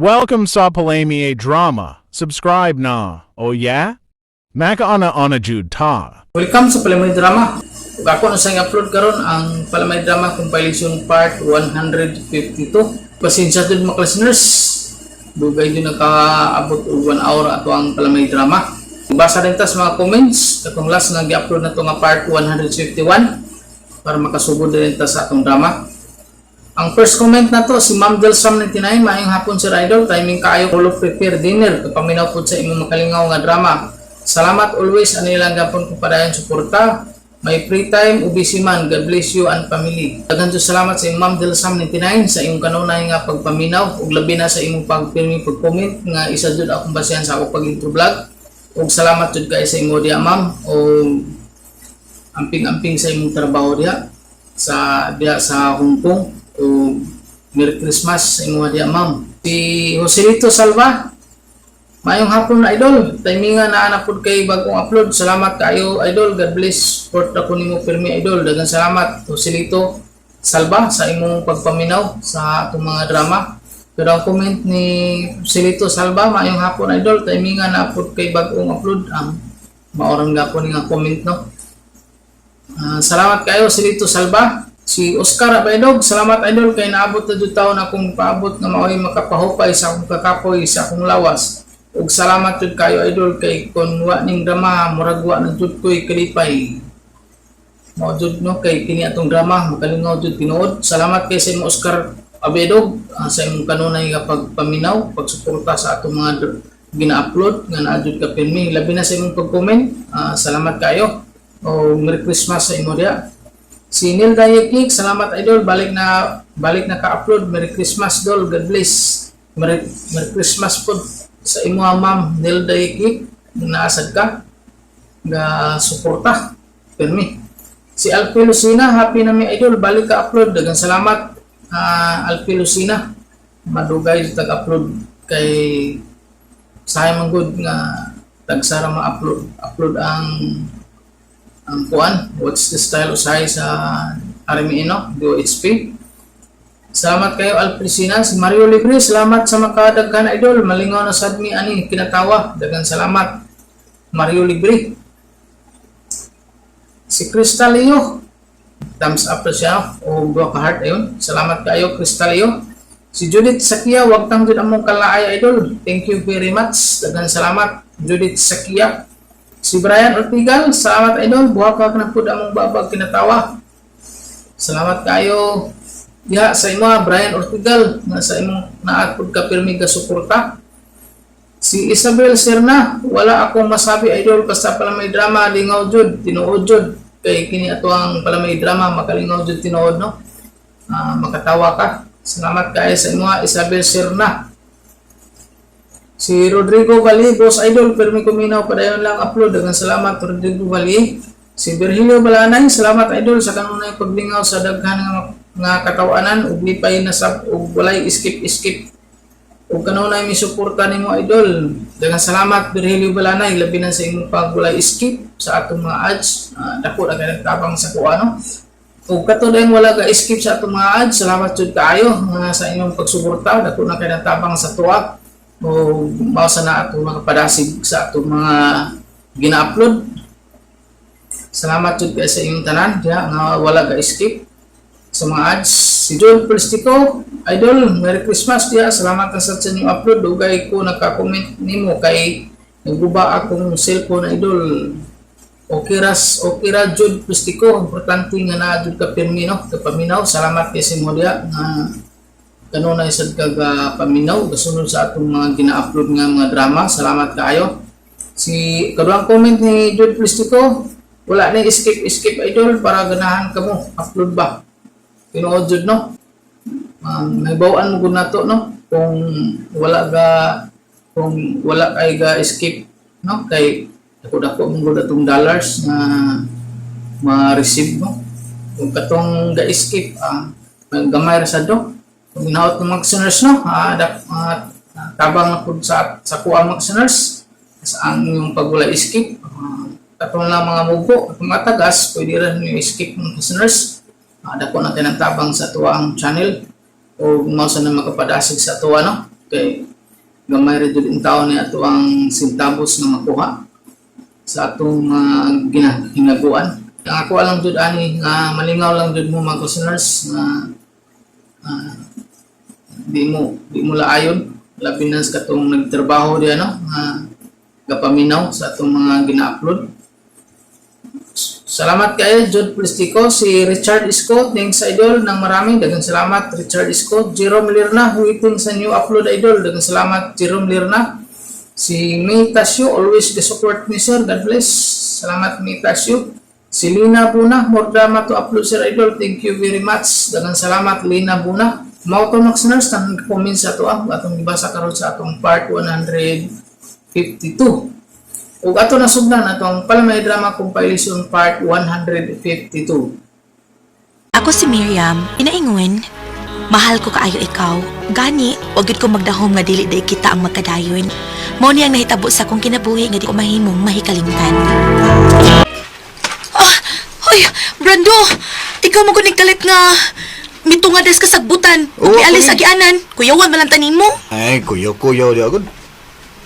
Welcome sa Palami A Drama. Subscribe na. Oh yeah? Maka ana jud ta. Welcome sa Palamay Drama. Ug ako na sa upload karon ang Palamay Drama compilation part 152. Pasensya jud mga listeners. Dugay jud nakaabot og 1 hour ato ang Palamay Drama. Basa din ta sa mga comments katong last nga gi-upload na to nga part 151 para makasugod din ta sa atong drama. Ang first comment na to si Ma'am Delsam 99, maayong hapon Sir Idol, timing kaayo ulo prepare dinner kapaminaw pud sa imong makalingaw nga drama. Salamat always anilang gapon ko padayon suporta. May free time busy man. God bless you and family. Daghan salamat sa Ma'am Delsam 99 sa imong kanunay nga pagpaminaw ug labi na sa imong pagpirmi pag-comment nga isa jud akong basihan sa akong pag-intro vlog. Ug salamat jud kay sa imo diha ma'am o amping-amping sa imong trabaho diha sa Hong Kong. O Merry Christmas sa imo diha ma'am. Si Joselito Salva, mayong hapon na idol, timingan na anapod kay bagong upload. Salamat kayo idol, God bless. Support ako nimo pirmi idol. Daghang salamat Joselito Salva sa imong pagpaminaw sa atong mga drama. Pero ang comment ni Joselito Salva, mayong hapon idol, timingan na apod kay bagong upload. Ang maorang gapon nga comment no. Salamat kayo Joselito Salva. Si Oscar Abaydog, salamat idol kay naabot na jud taon akong paabot nga maoy makapahupay sa akong kakapoy sa akong lawas. Ug salamat jud kayo idol kay kun wa ning drama murag wa na jud koy kalipay. Mao jud no kay kini atong drama makalingaw jud tinuod. Salamat kay sa imong Oscar Abaydog sa imong kanunay nga pagpaminaw, pagsuporta sa atong mga gina-upload nga naa jud ka pirmi. Labi na sa imong pag-comment. Salamat kayo. O Merry Christmas sa imo diha. Si Neil Dayekik, salamat idol, balik na ka-upload. Merry Christmas dol, God bless. Merry Christmas po sa imo ma'am Neil Dayekik, naasad ka, nga suporta, permi. Si Alfie Lucina, happy na mi idol, balik ka-upload, dagang salamat Alfie Lucina, madugay tag-upload kay Simon Good nga tagsara ma-upload ang kuan, what's the style usay sa RME no, DOHP. Salamat kayo Alfresina. Si Mario Libre, salamat sa makadaghan idol, malingaw na sad mi ani kinatawa, daghang salamat Mario Libre. Si Crystal Leo, thumbs up siya o duha ka heart ayon, salamat kayo Crystal Leo. Si Judith Sakia, wag tang jud among kalaay idol, thank you very much, daghang salamat Judith Sakia. Si Brian Ortigal, salamat idol, buha ka na po among babag kinatawa. Salamat kayo diha sa imo Brian Ortigal na sa imong naatpod ka pirmi ka suporta. Si Isabel Serna, wala akong masabi idol basta Palamay Drama lingaw jud, tinuod jud kay kini ato ang Palamay Drama makalingaw jud tinuod no. Makatawa ka. Salamat kayo sa imo Isabel Serna. Si Rodrigo Vali, boss idol, permi kuminaw padayon lang upload. Daghang salamat Rodrigo Vali. Si Virgilio Balanay, salamat idol sa kanunay paglingaw sa daghan nga katawanan ug lipay na sab ug walay skip. Ug kanunay mi suporta nimo idol. Daghang salamat Virgilio Balanay, labi na sa imong pagwalay skip sa atong mga ads. Dako na kay tabang sa kuano. Ug kato dayong wala ka skip sa atong mga ads, salamat jud kaayo sa inyong pagsuporta. Dako na kay tabang sa tuwa. O mausa na ato mga padasig sa ato mga gina-upload. Salamat jud kay sa inyong tanan diha nga wala ga skip sa mga ads. Si John Polistico, idol, Merry Christmas diha. Salamat sa inyong upload. Dugay ko naka-comment nimo kay naguba akong cellphone idol. Okay ra jud Polistico, importante nga naa jud ka pirmi no, kapaminaw. Salamat kay sa imo diha nga kanunay sad kag paminaw kasunod sa atong mga gina-upload nga mga drama. Salamat kaayo. Si kaduang comment ni Jude Plistico, wala na skip idol para ganahan kamo upload ba. Tinuod jud no. Nagbawaan mo gud nato no kung wala kay ga skip no kay dako mo gud atong dollars na ma-receive no. Kung katong ga skip gamay ra sad do. Kung inaot ng mga listeners, no? Tabang na po sa kuha mga listeners sa ang yung pagwala skip. Katong lang mga mugo, at mga tagas, pwede rin yung skip ng listeners. Dako natin ang tabang sa tuwa ang channel o mausa na makapadasig sa tuwa, no? Okay. gamay rin jud in taon ni ato ang sintabos nga makuha sa atong hinaguan. Ang ako lang jud ani nga malingaw lang jud mo mga listeners nga di mo laayon labi na sa katong nagtrabaho diyan no nga gapaminaw sa atong mga gina-upload. Salamat kayo, Jod Plistico, si Richard Isko, thanks idol ng maraming dagang salamat Richard Isko, Jerome Lirna, waiting sa new upload idol, dagang salamat Jerome Lirna, si May Tasyo, always the support me sir, God bless, salamat May Tasyo, si Lina Buna, more drama to upload sir idol, thank you very much, dagang salamat Lina Buna, Mauto Maxners, tanong comment sa ito atong ibasa karon sa atong part 152. Ug ato na sugdan atong Palamay Drama Compilation Part 152. Ako si Miriam, inaingon, mahal ko kaayo ikaw. Gani, wag gid ko magdahom nga dili day kita ang magkadayon. Mao ni ang nahitabo sa akong kinabuhi nga di ko mahimong mahikalimtan. Hoy, Brando, ikaw mo kunig kalit nga mitungades ka sagbutan. Oo, Alis ako sa gianan, kuyawan man lang tanin mo. Ay, kuyaw di agad.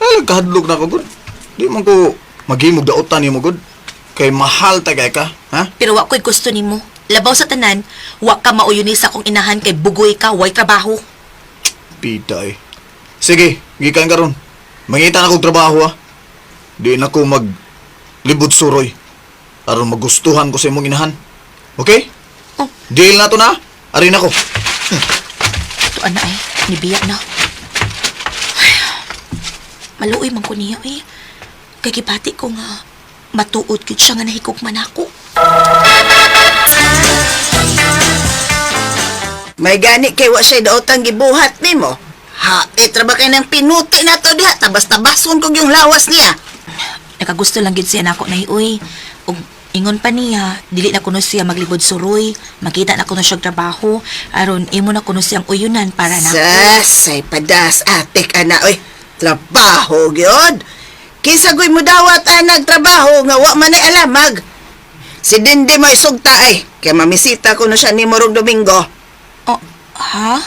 Ay, nagkahadlok na ako, gud. Di man ko maghimog daotan ni mo, gud. Kay mahal tagay ka, ha? Pero wa ko'y gusto nimo. Labaw sa tanan, wa ka mauyuni sa akong inahan kay bugoy ka, way trabaho. Pita eh. Sige, gikan karon. Mangita na akong trabaho, ha? Di na ko maglibot suroy. Aron magustuhan ko sa imong inahan. Okay? Oh. Deal na to na. Arin ako. Ito ana ay, nibiya na. Ay, maluoy man ko niya eh. Kay gibati ko nga matuod gid siya nga nahigugman ako. May gani kay wa siya daotang gibuhat nimo. Ha, traba kay nang pinuti na to diha, tabas-tabason kog yung lawas niya. Nakagusto lang gid siya nako na uy. Ug ingon pa niya, dili na kuno siya maglibod suroy, makita na kuno siya trabaho, aron imo na kuno siyang uyunan para na. Sasay padas atik ana oy. Trabaho gyud. Kisa goy mo dawat anag trabaho nga wa man ay alamag. Si Dindi mo sugta ay, kay mamisita ko na siya ni Morong Domingo. Oh, ha?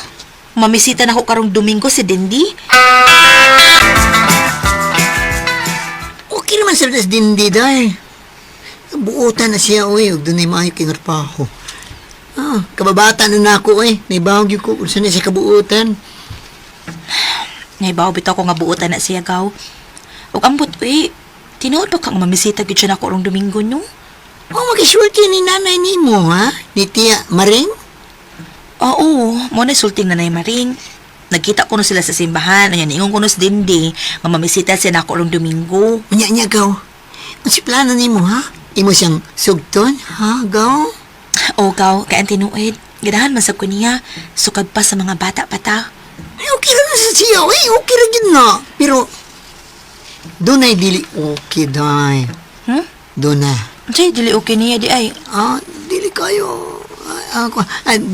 Mamisita na ko karong Domingo si Dendi? Okay naman sa Dindi dahil. Buutan na siya, uy. Huwag doon ay maayo kingarpaho. Kababata na ako, uy. Naibawag yung ko kung saan siya kabuutan. Naibaw bitaw ko nga buutan na siya gaw. Ug ambot uy, tinuod pa kang mamisita gid siya nako karong Domingo no? Mag-isulti ni nanay ni mo, ha? Ni Tia Maring? Oo, mo na sulting na Maring. Nagkita ko no sila sa simbahan, anya niingon ko no si Dendi nga mamisita siya nako karong Domingo. Unya gaw. Kung si plano ni mo, ha? Imo siyang sugton, ha, gaw? O gaw, kay ang tinuod. Ganahan man sa ko niya, sukad pa sa mga bata pata. Ay, okay na sa siya, uy. Okay na yun na. Pero, doon ay dili okay, day. Doon na. Say, dili okay niya di ay. Dili kayo.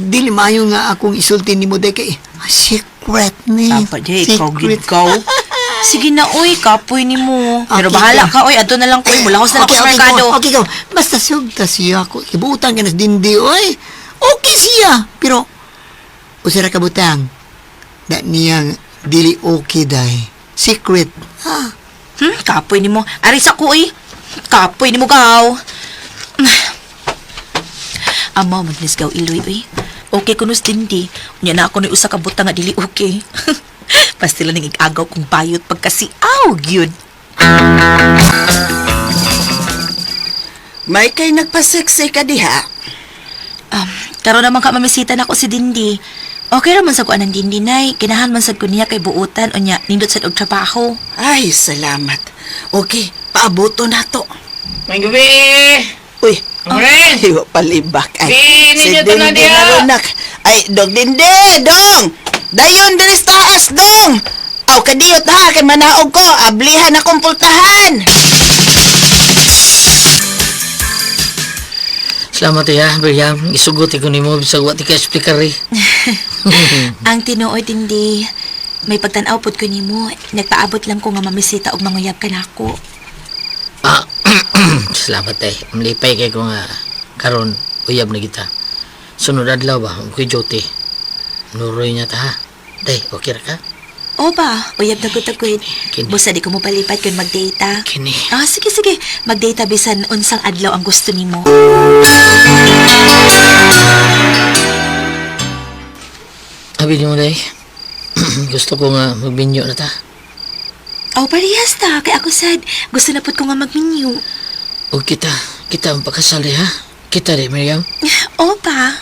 Dili maayo nga akong isulti ni mo, day kay secret ni. Dapat di, ikaw gid ka. Sige na, oy, kapoy ni mo. Pero bahala ka, oy, ato na lang ko, mulahos na lang ko sa merkado. Okay, go. Basta sugta siya ako. Ibutan ka na sa Dindi, oy. Okay siya. Pero, usara ka butang. Da niyang dili okay, day. Secret. Ha? Kapoy ni mo. Aris ako, oy. Kapoy ni mo, gaw. Ama, magnisgaw iloy, oy. Okay, kunus Dindi. Unya na ako ni usa ka butang nga dili okay. Pastila ning igagaw kong bayot pagkasiaw, gyud. May kay nagpaseksay ka diha. Karon naman ka mamisita na ako si Dindi. Okay raman sa kuan ng Dindi, nay. Kinahan man sad ko niya kay buutan o niya nindot sa og trabaho. Ay, salamat. Okay, paaboto na to. May gabi. Uy, Maring. ay, palibak. Ay, Ninyo to na diha. narunak. Ay, Dong Dindi, Dong! Dayon diri sa taas, Dong! Aw, kadiyot ha, kay manaog ko. Ablihan akong pultahan. Salamat ya, Miriam. Isugot ko ni mo sa wati ka explikari. Ang tinuod Dindi, may pagtan-aw pod ko nimo. Nagpaabot lang ko nga mamisita og manguyab ka nako. Salamat Malipay kay ko nga karon uyab na kita. Sunod adlaw ba, ang kuy Joti. Nuroy niya ta ha. Day, okay ra ka? O ba, uyab na gutagwid. Kini. Busa di ko mo palipad kung mag-data. Kini. Sige, sige. Mag-data bisan unsang adlaw ang gusto nimo. Abi mo day. Gusto ko nga magbinyo na ta. Parehas ta. Kay ako sad. Gusto na pud ko nga mag-menu. O kita ang pakasali ha. Kita di, Miriam. O ba?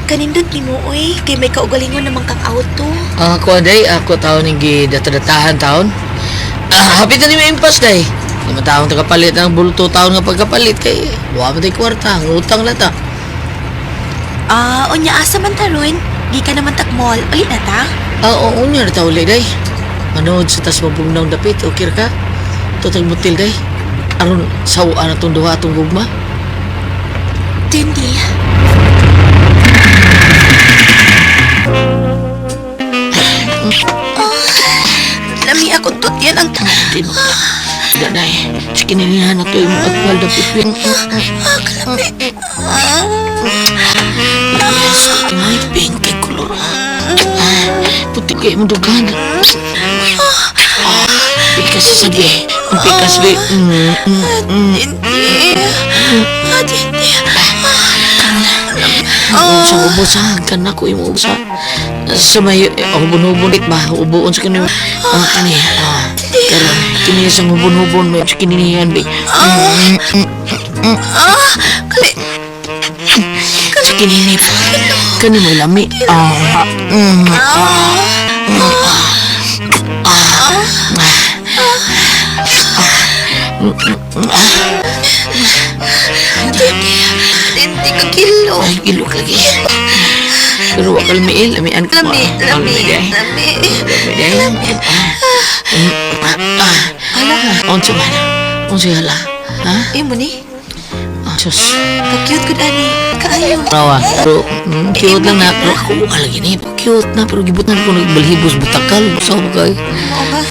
Kanindot ni mo, oy. Kay may kaugalingon namang kang auto. Ako day, ako taon ng gidata-datahan taon. Hapit na ni may impas day. 5 taon tagapalit ang bulto taon nga pagkapalit kay wala man tay kwarta, ang utang lata. Unya asa man taron? Gi ka naman tak mall. Ulit na ta? Oo, unya na tauli day. Manood sa tas mabugnaw dapit, okay ka? Tutag butil day. Aron sawaan na itong duha atong gugma. Dindi. Lami ako tutyan ang Tino na. Tidak day. Sikininihan na ito yung agwal dapit. Yes, may pink kay kulor. Puti kayo mo dugan. Pikas sige. Ang pikas be. Dindi. Sa ubusan kan ako yung ubusan. Sa may hubon-hubon ba? Ubuon sa kanyo. Kani. Karon kini sa hubon-hubon may kininihan be. Kali. Sa kinini. Kani may lami. Dindi ka kilo. Ay, ilok lagi. Pero wakal miil, lamian ko. Lami. Onso man. Onso hala. Ha? Imo ni? Sus. Ka-cute ko dani. Kaayo. Rawa. Pero cute lang na. Pero ako mukha lagi ni. Cute na. Pero gibutan ko nagbalhibos butakal. Saan mo kayo?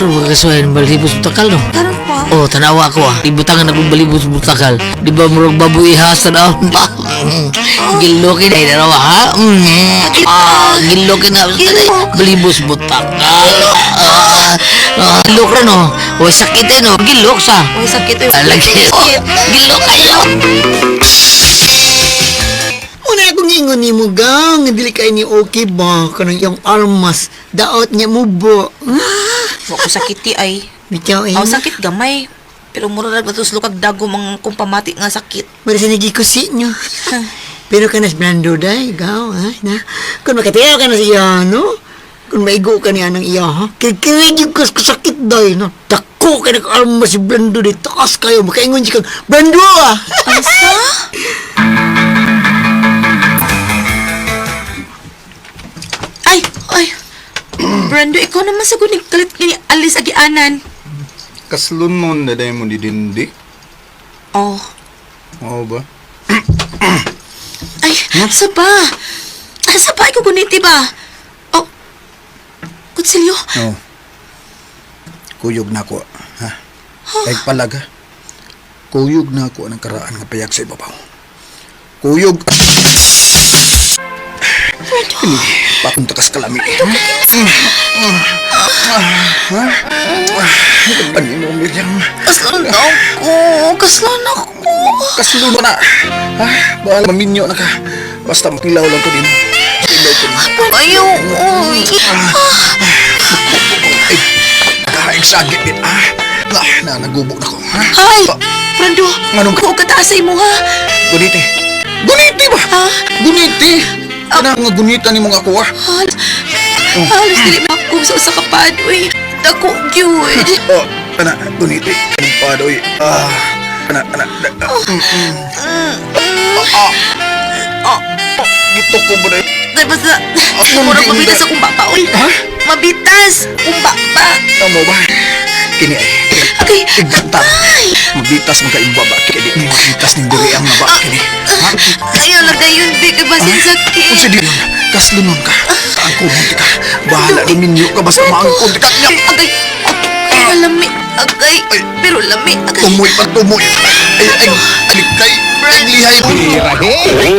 Pero magkasuhin balhibos butakal no? Karon po. Oh, tanawa ko Ibutangan akong balibos butakal. Di ba murag baboy ihasa na? Gilokin na rawa ha? Gilokin na. Balibos butakal. Gilok rin no. O sakit eh no. Gilok sa. Uy, sakit eh. Lagi. Gilok kayo. Una akong ingon ni mo gang, dili kay ni okay ba kanang yung almas daot niya mo bo. Wa ko sakiti ay. Bitaw eh. Aw sakit gamay. Pero murag batus lukag dago mang kumpamati nga sakit. Mara sa nagikusi nyo. Pero kanas blando day, gaw, ha? Na? Kung makatayaw ka na siya, no? Kung maigo ka niya ng iya, ha? Kikirigig ka sa sakit day, no? Dako ka nag-alma si blando day, takas kayo, makaingon siya kang, blando, ah! Asa? Ay! Brando, ikaw naman sa gunig kalit kini alis agianan. Kaslunmon na dahil mo di dindi. Oh. Oo ba? Ay, saba. Saba, ikaw guniti ba? Oh. Kutsilyo? Oo. Kuyog na ako, ha? Ay palaga. Kuyog na ako ng karaan nga payak sa ibabaw. Kuyog. Ini, pakong takas kalami. Ano mo, Miriam? Kaslan ako. Kasulun na. Ha? Bahala maminyo na ka. Basta mapilaw lang ko din. Pilaw ko din. Ayaw, uy. Ay, nakahaig-sagit din. Nagubok na ko. Ha? Ay, Brando. Anong ka? Huwag ka taas sa imo, ha? Guniti. Guniti ba? Ha? Guniti. Kana nga gunita ni mga kuha. Halos dili makum sa usa ka pad, uy. Dako, gyud. Oh, kana guniti. Anong padoy. Kana. Gito ko ba dahil? Dahil basta, murag mabitas akong bapa, uy. Ha? Mabitas akong bapa. Tama ba? Kini ay. Okay. Igdantap. Mabitas mo ka imbaba. Kini ni mabitas ng diri ang naba. Kini. Ha? Ayaw lang gayon, big. Basin sakit. Kung sa dinon, kaslunon ka. Kaangkunan ka. Bahala ni minyo ka. Basta maangkon ka. Agay. Ay, lami. Agay. Pero lami. Agay. Tumoy pa, tumoy. Ay, alikay. Lihay.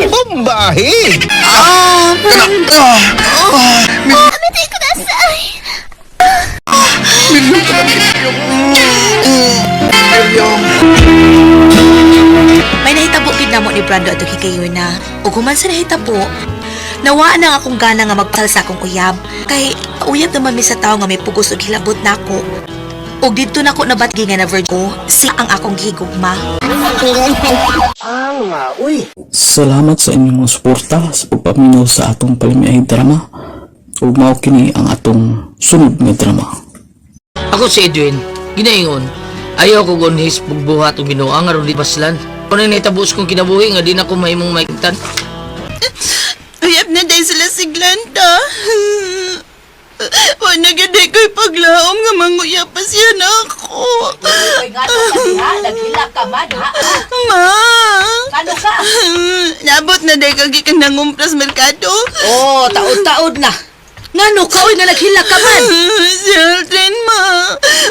May nahitabo gid namo ni Brando ato hikayon na. Ug human sa nahitabo, nawaan na akong gana nga magpasal sa akong uyab. Kay uyab naman mi sa tao nga may pugos ug hilabot nako. Ug didto nako nabatgi nga na virgo, si ang akong gihigugma. Salamat sa inyong suporta sa pagpaminaw sa atong palimiay drama. Ug mao kini ang atong sunod nga drama. Ako si Edwin, ginaingon. Ayaw ko gunhis pagbuhat o ginawa nga ron di baslan. Kung na natabos kong kinabuhi nga di na ko mahimong maikitan. Uyab na day sila si Glenda. Wala gaday ko'y paglaom nga manguyab pa siya na ako. Naghila ka man, ha? Ma! Kano ka? Nabot na day kagi kang nangumpras merkado. Oh, taod-taod na. Ngano ka, oy, nga naghila ka man? Si Alden, ma.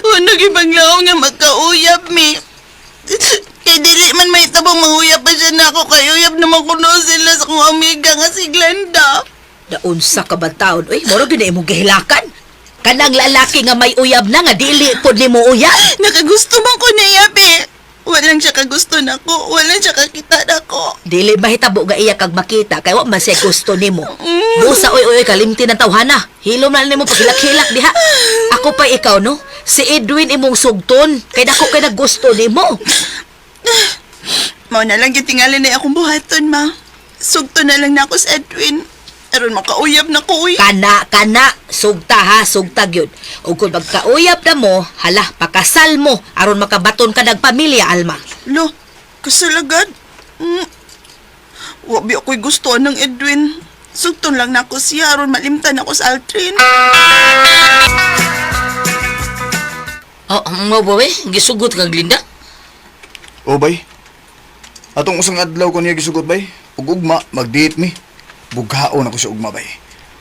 Wala gipaglaom nga magkauyab mi. Kay dili man may tabang manguyab pa siya na ako. Kay uyab naman kuno sila sa kong amiga nga si Glenda. Daunsa ka ba taon? Uy, moro gina imong gihilakan. Kanang lalaki nga may uyab na nga dili pod nimo uyab. Nakagusto man ko na yabi. Walang siya kagusto na ko. Walang siya kakita na ko. Dili mahitabo nga iya kag makita kay wa man siya gusto nimo. Busa oy kalimti ng tawhana. Hilom na nimo paghilak-hilak diha. Ako pa ikaw no. Si Edwin imong sugton kay dako kay naggusto nimo. Mao na lang gitingali na akong buhaton, ma. Sugto na lang na ako sa Edwin. Aron makauyab na ko, uy. Kana sugta ha, sugta gyud. Ug kun magkauyab na mo, hala pakasal mo aron makabaton ka dag pamilya Alma. Lo, kasalagad. Wabi ako'y gusto ng Edwin. Sugton lang na ako siya aron malimtan ako sa Altrin. Oh, mo ba eh? Gisugot kang Glinda? O bay, atong usang adlaw ko niya gisugot bay. Ug ugma, mag-date mi. Bughaon ako sa ugma bay.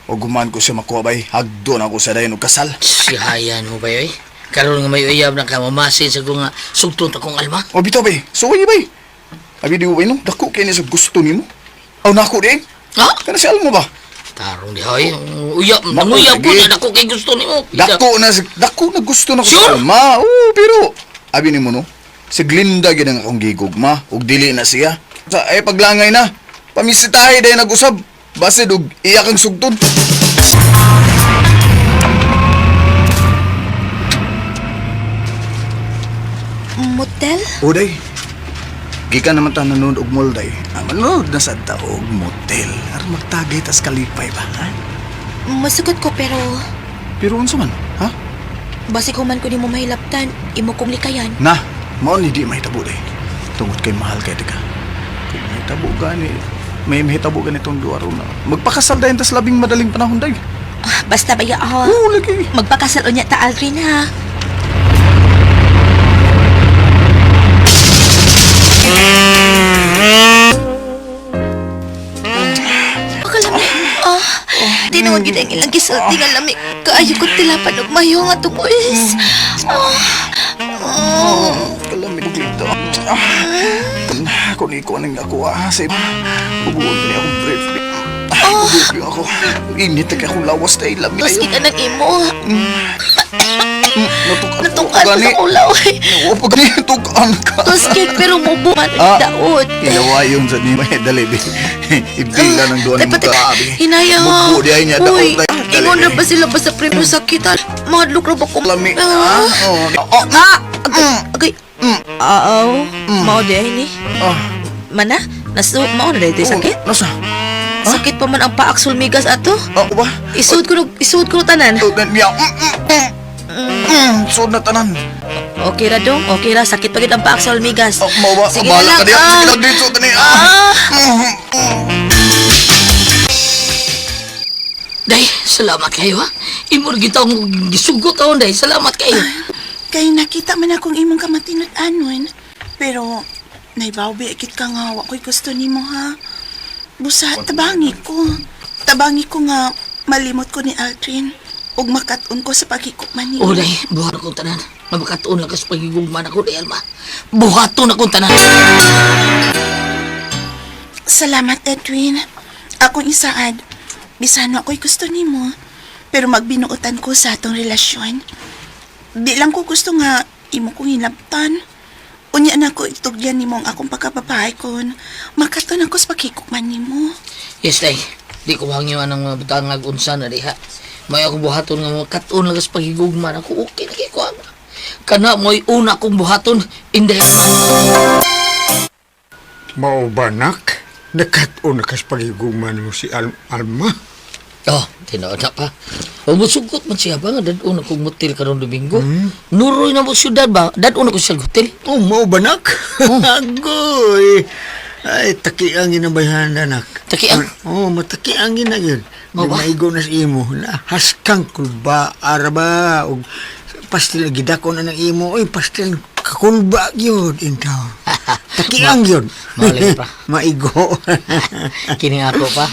O guman ko siya makuha bay, hagdo na ako sa dayon og kasal. Sihayan mo ba eh? Karoon nga may uyab ng kamamasin sa kong sugton akong Alma. O bitaw bay, suway bay. Abi di bay no, dako kay ni sa gusto nimo. Aw nako di. Ha? Kana si Alma ba? Tarong di hoy. Uyab, Naku, nanguyab ko lagi. na dako kay gusto nimo. Dako na gusto na ko Sure? sa Alma. Oo, pero abi nimo no. Si Glinda gid ang akong gigugma ug dili na siya. Sa ay paglangay na. Pamisitahay day nag-usab. Base dug iya kang sugton. Motel? Uday. Gikan naman ta nanood og mall day. Manood na sa taog motel. Aron magtagay tas kalipay ba, ha? Masugot ko pero Pero unsa man, ha? basi ko man ko nimo mahilaptan, imo kong likayan. Na, mao ni di mahitabo day. Tungod kay mahal kay ka. Kung mahitabo gani, may mahitabo ganitong duwa ron na. Magpakasal dayon tas labing madaling panahon day. Basta baya ako. Oo, lagi. Magpakasal unya ta Aldrin ha. Pakalami. Tinuod gid ang ilang gisulti nga lami. Kaayo ko tilapan og mayo nga tukuis. Kalamig dito. Kung ikaw nang ako ahasip, bubuon ko niya akong brief. Bubig ako. Init na akong lawas na ilam. Maski ka ng imo. Natukan gani. sa ulaw. Oo, pag natukan ka. Maski pero mubuman Ah. daot. Inawa yung sa ni may dalibi. Ibila ng doon ng magkaabi. Hinaya nga. Mubo di ay niya daot Uy, na ingon na ba sila ba sa premyo sakitan? Mahadlok na ba ko? Lami. Ah. Oo. Nga! Agay. Aaw. Mao di ay ni. Ah. Mana? Mao na dito sakit? Nasa? Sakit pa man ang paak sulmigas ato. Ako ba? Isuod ko no tanan. Sud na tanan. Okay ra dong, okay ra. Sakit pa gid ang paak sa sulmigas. Mawa, Sige bala lang, ka diya. ah. Sige lang dito, tani. Day, salamat kayo ha. Imor kita akong gisugot ako day. Salamat kayo. Kay nakita man akong imong kamatinod anon. Pero, naibawbi akit ka nga, wako'y gusto nimo ha. Busa, tabangi ko. Tabangi ko nga, malimot ko ni Aldrin. Ug makaton ko sa pagkikupman niyo. O day, buhat akong tanan. Magkatuon lang kas pagigugman ako, di Alma. Buhaton akong tanan. Salamat, Edwin. Akong isaad. Bisano ako'y gusto nimo. Pero magbinuotan ko sa atong relasyon. Di lang ko gusto nga imo kong hinabtan. Unya na ko itugyan nimo ang akong pagkababae kon. Makaton ako sa pakikukman nimo. Yes, day. Di ko hangyo anang mga butangag unsa na diha. May akong buhaton nga makatuon lang kas pagigugman ako. Okay na ko ang. Kana mo'y una kong buhaton. Inday. Mao ba, nak? Nakatuon na kas pagiguman mo si Alma? Oh, tinood na pa. O musugot man siya ba nga dadun akong motel karon Domingo. Nuroy na mo syudad ba? Dadun ako sa hotel. Oh, mao ba, nak? Agoy! Ay, takiangin na bayhan na, nak. Takiang? Oh, matakiangin na yun. Mao ba? Maigo na sa imo. Haskang kulba, araba, o pastil gidako na ng imo. Uy, pastil kakulba yun, intaw. Takiang yun. Maling pa. Maigo. Kini ako pa.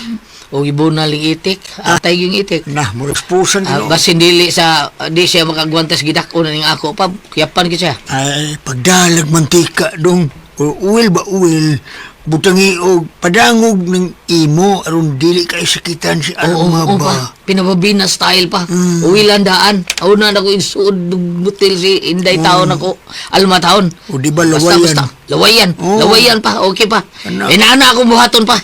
O ibo na ling itik. Atay yung itik. Nah, mo expusan din. Basin dili sa di siya makagwantas gidako na ning ako pa. Kiyapan ko siya. Ay, pagdalag mantika dong. Uwil ba uwil? Butangi og padangog ng imo aron dili kay sakitan si Alma Oo ba? pa. Pinababina style pa. Uwilan daan. Una na ko insuod butil si Inday taon ako. Alma taon. O di ba lawayan? Lawayan. Oo. Lawayan pa. Okay pa. Ano? Inana akong buhaton pa.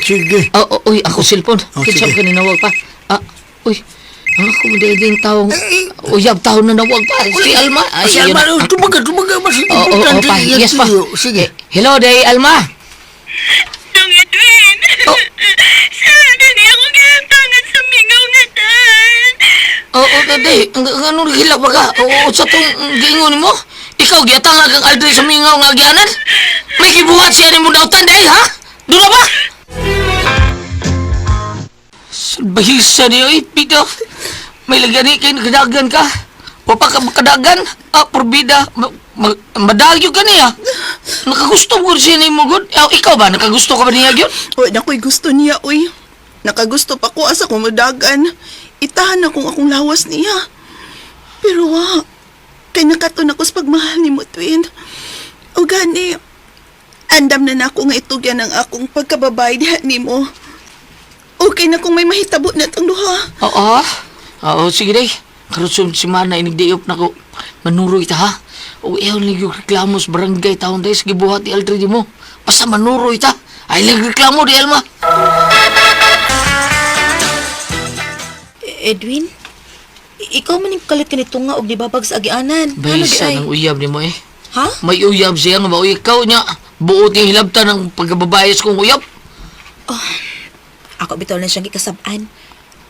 Sige. Uy, ako cellphone. Oh, Kitsa sige. ka ninawag pa. Uy, ang ako madading taong uyab taon na nawag pa. Si Alma. Si yun Alma, na. tumaga, mas Oo, importante. pa. yan Yes pa. sa'yo. Sige. Hello, day Alma. Dong Edwin! Oh. Saan na ako ginatangan sa mingaw nga tan? Oo, day. Anong hilak ba ka? Oo, sa itong giingon mo? Ikaw, giatang kang Aldrin sa mingaw nga gianan? May gibuhat siya ni mo daw tan, day, ha? Doon na ba? Bahisa niyo, pito. May lagani kayo nagadagan ka. O pa ka makadagan? Porbida. Madagyo ka niya. Nakagusto ko siya ni mo, good. Ikaw ba? Nakagusto ka ba niya, yun? Uy, nako'y gusto niya, uy. Nakagusto pa ko asa kong madagan. Itahan akong lawas niya. Pero kay nakaton ako sa pagmahal ni mo, twin. O gani, andam na ako nga itugyan ang akong pagkababay diha ni mo. Okay na kung may mahitabo na itong duha. Oo, sige day. Karoon si Mana, inigdiop na ko. Manuro ita ha. O ewan lang yung reklamo sa barangay taon day. Sige buhat di Aldrin mo. Basta manuro ita. Ay lang reklamo di Alma. Edwin, ikaw man yung kalit kanito nga og di babag sa agianan. Baysa ng uyab ni mo eh. Ha? May uyab siya nga ba? O ikaw niya. Buot yung hilabtan ng pagkababayas kong uyab. Ako bitaw na siyang gikasab-an.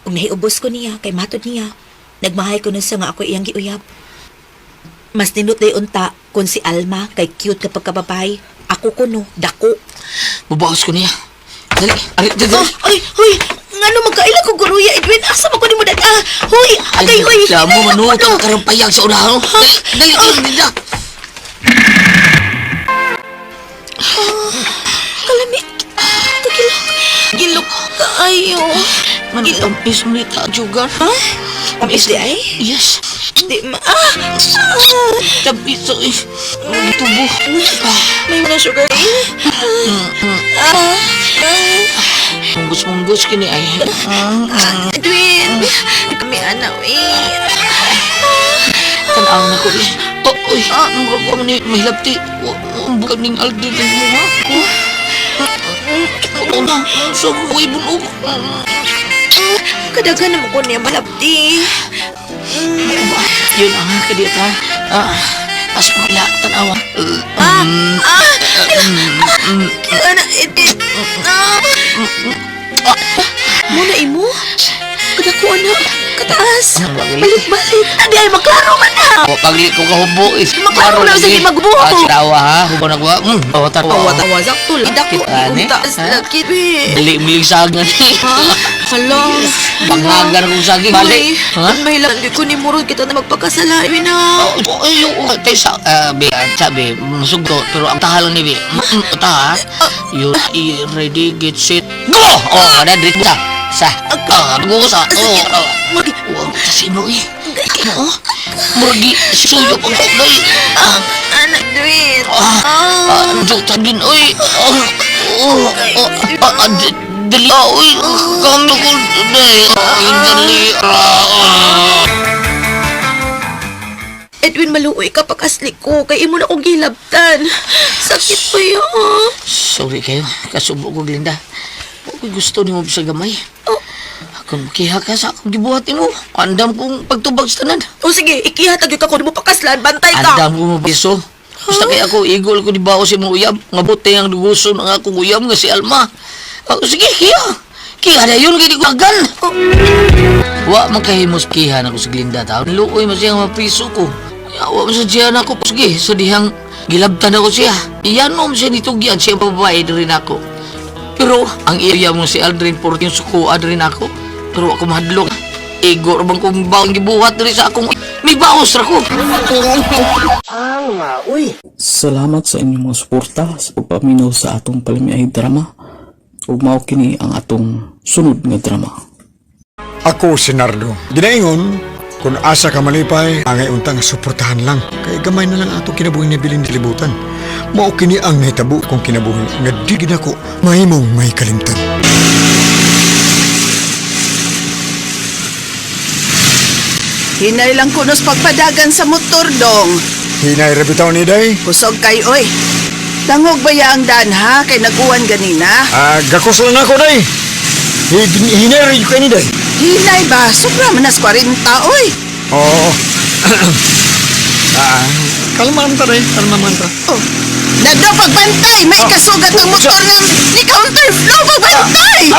Ug nahiubos ko niya kay matod niya. Nagmahay ko nun siya nga ako iyang giuyab. Mas nindot day unta kung si Alma kay cute kapag kababay. Ako kuno, dako. Mabawas ko niya. Dali, dali. Ay, huy! Ngano magkailan ko guruya, Edwin? Asa mo ko ni mo dad? Huy! Agay, huy! Reklamo, manuto ka karang payag sa unahan. Dali, dali. Kalami. Gilok kaayo. Manitampis mo nita, Jugar. Ha? Tamis di ay? Yes. Di ma... Tampis so eh. Tubo. May mga sugar Munggos-munggos kini ay. Edwin! Kami anak Tanaw na ko eh. Uy, ang ko ni mahilapti. Ang bukag ning Aldrin ng mga. Una, so buhay bunog. Kadagan naman ko niya malapti. Yun ang kadita. As pala, tanawa. Anak, Edwin. Muna imo? Kadakuan na. Kataas. Balik-balik. Adi ay maklaro man na. Pagli ko kahubo is. Maklaro na sige magbuo. Sirawa ha. Hubo na ko. Bawatar ko. Tawa sakto lang. Dako. Taas lagi. Dali-miling sagan. Hala. Pangagan akong saging. Balik. Ha? Mahilang di ko ni Murod kita na magpakasala. Edwin na. Tay sabi, masugto. Pero ang tahalan ni Bi. Taha. You ready, get set, go! Ada diri sa. Sa. Go sa. Sa sino eh. Muragi, suyo pa ko, day. Anak Dwin. Anjo tagin, oy. Dali, oy. Kami ko, day. Dali, Edwin, maluoy ka pag-asli ko. Kay imo na kong gilabtan. Sakit pa yun. Sorry kayo, kasubo ko, Glinda. Huwag gusto ni mo sa gamay. Kung makiha ka sa akong gibuhatin mo, andam kong pagtubag sa tanan. O sige, ikihatag yung ako. Di mo pakaslan. Bantay ka. Andam ko mo piso. Basta kaya ako, igol ko di bawas si mong uyab. Nga buti ang duguso ng akong uyab nga si Alma. Sige, kiha. Kiha na yun, kaya di ko agan. Wa makahimos kiha na ko sa Glinda tao. Luoy mo siyang mapiso ko. Wa mo sa diyan ako. Sige, sa dihang gilabtan ako siya. Iyan mo siya nitugyan, siya babae rin ako. Pero ang iya mo si Aldrin por yung sukuan rin ako. Pero ako mahadlok. Ego bang kung bawang gibuhat rin sa akong may bawas ra ko. Salamat sa inyong mga suporta sa pagpaminaw sa atong palimiay drama. Ug mao kini ang atong sunod nga drama. Ako si Nardo. Ginaingon, kung asa ka malipay, angay untang suportahan lang. Kay gamay na lang atong kinabuhi ni bilin dilibutan. Mao kini ang nahitabo kong kinabuhi nga di gid ako mahimong may kalimtan. Hinay lang kunos pagpadagan sa motor dong. Hinay rabitaw ni Day. Kusog kay oy. Tangog ba ya ang danha kay naguwan ganina? Gakos lang ako, Day. Hinay rin kayo ni Day. Hinay ba? Sobra manas 40 oy. Oo. Kalma naman ta, Day. Kalma naman ta. Oh. Nado pagbantay, may kasugat ang motor nga ni counterflow pagbantay.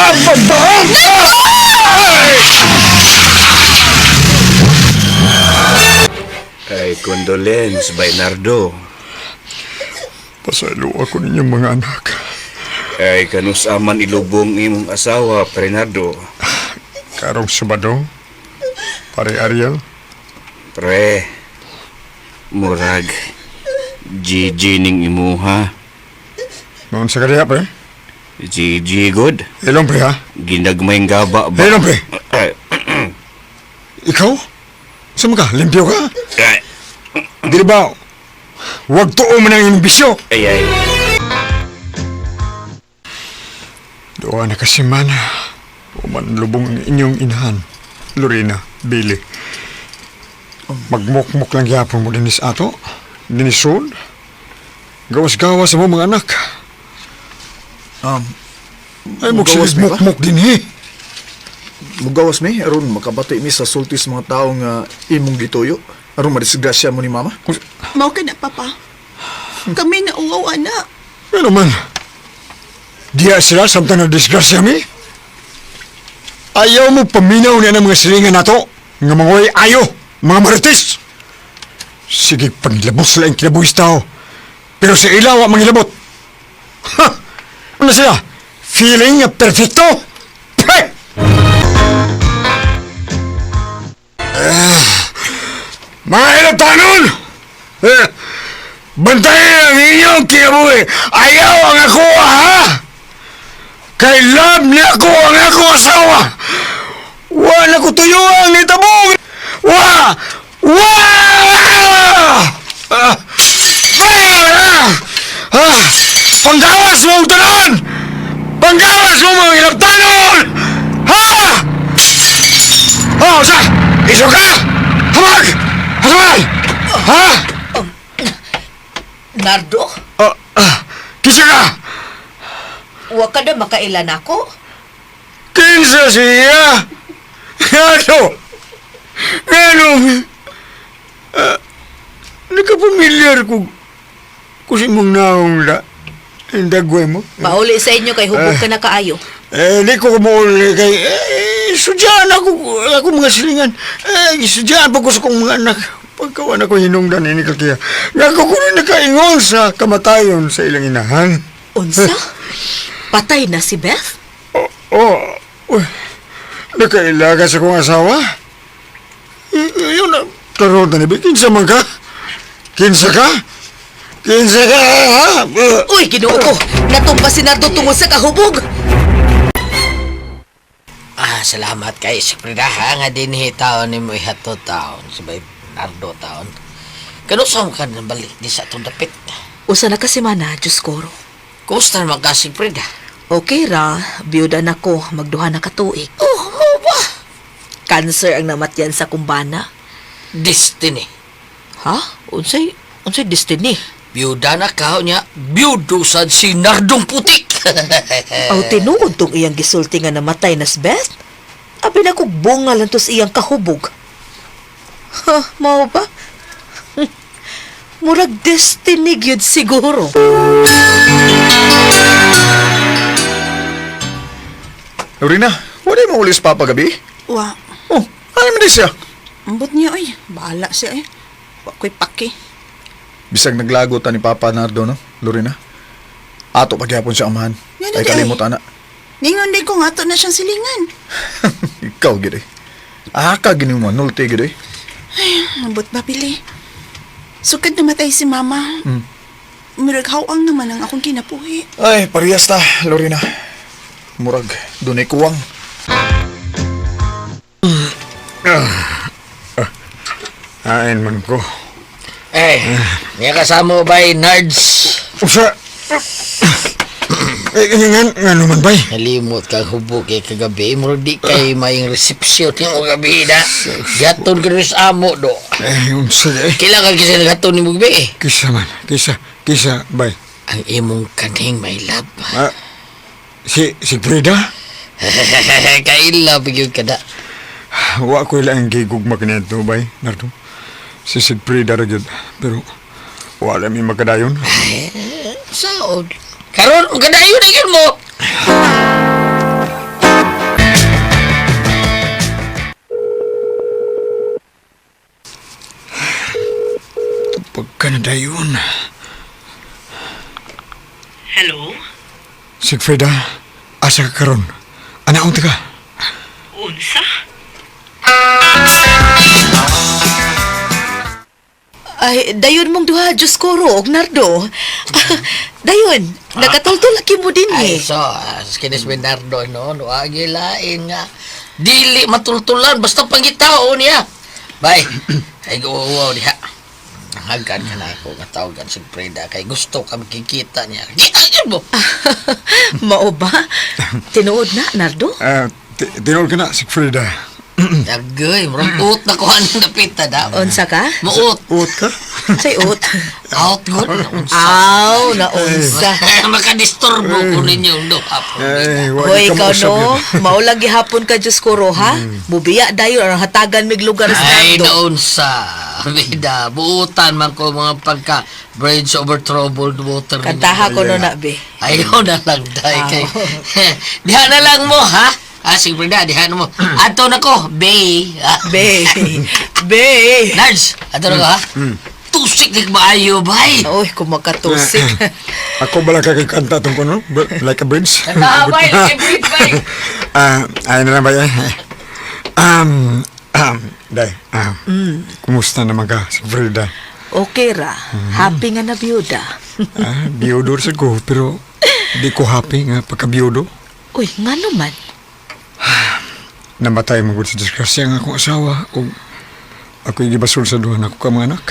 Ay, condolence, Baynardo. Pasalo ako ninyong mga anak. Ay, kanusaman ilubong imong asawa, Bernardo. Karong Sabado, pare Ariel. Pre, murag, Gigi ning imuha. Noon sa kariya, pre. Gigi, good. Ilong, pre, ha? Ginagmayng gaba ba? Ilong, pre. Ikaw? Saan ka? Limpyo ka? Di ba? Huwag tuo mo ng iyong bisyo. Ay. Doon na kasi mana. Umanlubong ang inyong inahan. Lorena, Billy. Magmukmuk lang yapon mo dinis ato. Dinis Sol. Gawas-gawas mo mga anak. Ay, Mugawas mi ba? mukmuk din eh. Mugawas mi, aron makabati mi sa sultis mga tao nga imong gituyo. Aron madisgrasya mo ni mama. Mao ka na, Papa. Kami na uwaw, anak. Ano man? Diya sila samtang na disgrasya mi? Ayaw mo paminaw na ng mga silingan nato. Nga mga way ayo, mga marites. Sige, panglabos lang kinabuhis tao. Pero sa ilaw ang mangilabot. Ha! Ano sila? Feeling nga perfecto? Peh! Mga ilatanon! Bantayan ang inyong kinabuhi! Ayaw ang ako, ha? Kay love niya ako ang ako asawa! Wala ko tuyuan ni tabong! Panggawas mo ang tanan! Panggawas mo mga ilatanon! Ha? Oh, sa! Iso ka! Hamag! Hamag! Ha? Nardo, Kisa ka! huwag ka na makailan ako. Kinsa siya! Ano? Anong? Nagkapamilyar ko si mong naong la. Ang dagway mo. Mauli sa inyo kay hubog ka na kaayo. Di ko kumuli kay... Sudyaan ako mga silingan. Sudyaan pa ko sa kong mga anak. Pagkawan ako hinungdan ini kakiya. Nga ko na nakaingon sa kamatayon sa ilang inahan. Unsa? Patay na si Beth? Nakailaga sa kong asawa? Yun na. Tarot na nibi. Kinsa man ka? Kinsa ka? Kinsa ka, ha? Uy, ginoo ko! Natumba si Nardo tungod sa kahubog! salamat kay Siprida ha nga dinhi taon ni mo ihato taon sabay Nardo taon. Kanusam ka na balik di sa atong dapit. Usa na kasi mana, Diyos koro. Kumusta naman ka Siprida? Okay ra, biyuda na ko, magduha na katuig. Oh, mo ba? Cancer ang namatyan sa kumbana. Destiny. Ha? Unsay destiny? Biyuda na ka niya, biyudo sad si Nardong Putik. Aw tinuod tong iyang gisulti nga namatay nas Beth? Abi na kog bunga lang tos iyang kahubog. Ha, mao ba? Murag destiny gyud siguro. Lorena, wala mo ulis papagabi? Wa. Oh, ano man siya? Ambot niya, oy. Bahala siya, eh. Wa ko'y paki. Bisag naglago ta ni Papa Nardo, no? Lorena. Ato pagyapon siya amahan. Yan, Ay di, kalimot, ana. Ningon di ko nga to na siyang silingan. Ikaw, gid eh. Aka, gini mo, nulti, gid eh. Ambot ba, Pili? Sukad namatay si Mama. Miraghaw-ang naman ang akong kinapuhi. Ay, parehas ta, Lorena. Murag, dunay kuwang. Ain man ko. Niya kasama ba Nards? Usa. Nga naman bay. Nalimot kang hubog kay kagabi. Muro di kay may resepsyon yung gabi na. Gaton ka rin sa amo do. Unsa eh. Kailangan kasi nagaton ni mo gabi eh. Kisa man. Kisa bay. Ang imong kaning may love. Si Frida? Kaila bigyan ka na. Wa ko lang gigugma kanito bay, Nardo. Si Frida ra gyud. Pero wala mi magkadayon. Saod. Karon ganayon na yun mo. Pagkanadayon. Hello? Si Frida, asa ka karon? Anaon ka? Unsa? Ay, dayon mong duha, Diyos koro, og Nardo. Dayon, nagatultol laki mo din Ay, eh. so, kinis Bernardo, no? Nuagi lain nga. Dili matultulan, basta pangitao niya. Bay, ay guwaw diha. Hagkan ka na ako, natawagan si Frida, kay gusto kami kikita niya. Giyan mo! Mao ba? Tinuod na, Nardo? Tinol ka na, si Frida. Dagay, murang ut na kuhan ng napita daw. Unsa ka? Maut. Ut ka? Say ut. Out good. Aw, naunsa. Makadisturbo ko ninyo. Hoy, ikaw no, maulang gihapon ka, Diyos koro, ha? Bubiya dayon, ang hatagan mig lugar sa Ay, Nardo. naunsa. Bida, buutan man ko mga pagka bridge over troubled water. Kantaha ko no na, be. Ayaw na lang, day. Kay, diha na lang mo, ha? Sige, Brenda, diha na mo. Ato na ko, Bay. Be. Be. Nards, ato na ko, ha? Tusik na maayo, bay. Uy, kung magkatusik. Ako bala ka kay kanta tong kuno? Like a bridge? Bay, like a bridge, bay. Ayun na lang ba yan? Day, kumusta naman ka si Frida? Okay ra. Happy nga na biyuda. Biyudo sa ko, pero di ko happy nga pagka-biyudo. Uy, nga naman. Namatay mo sa disgrasya nga akong asawa o ako'y gibasol sa duha na ako ka mga anak.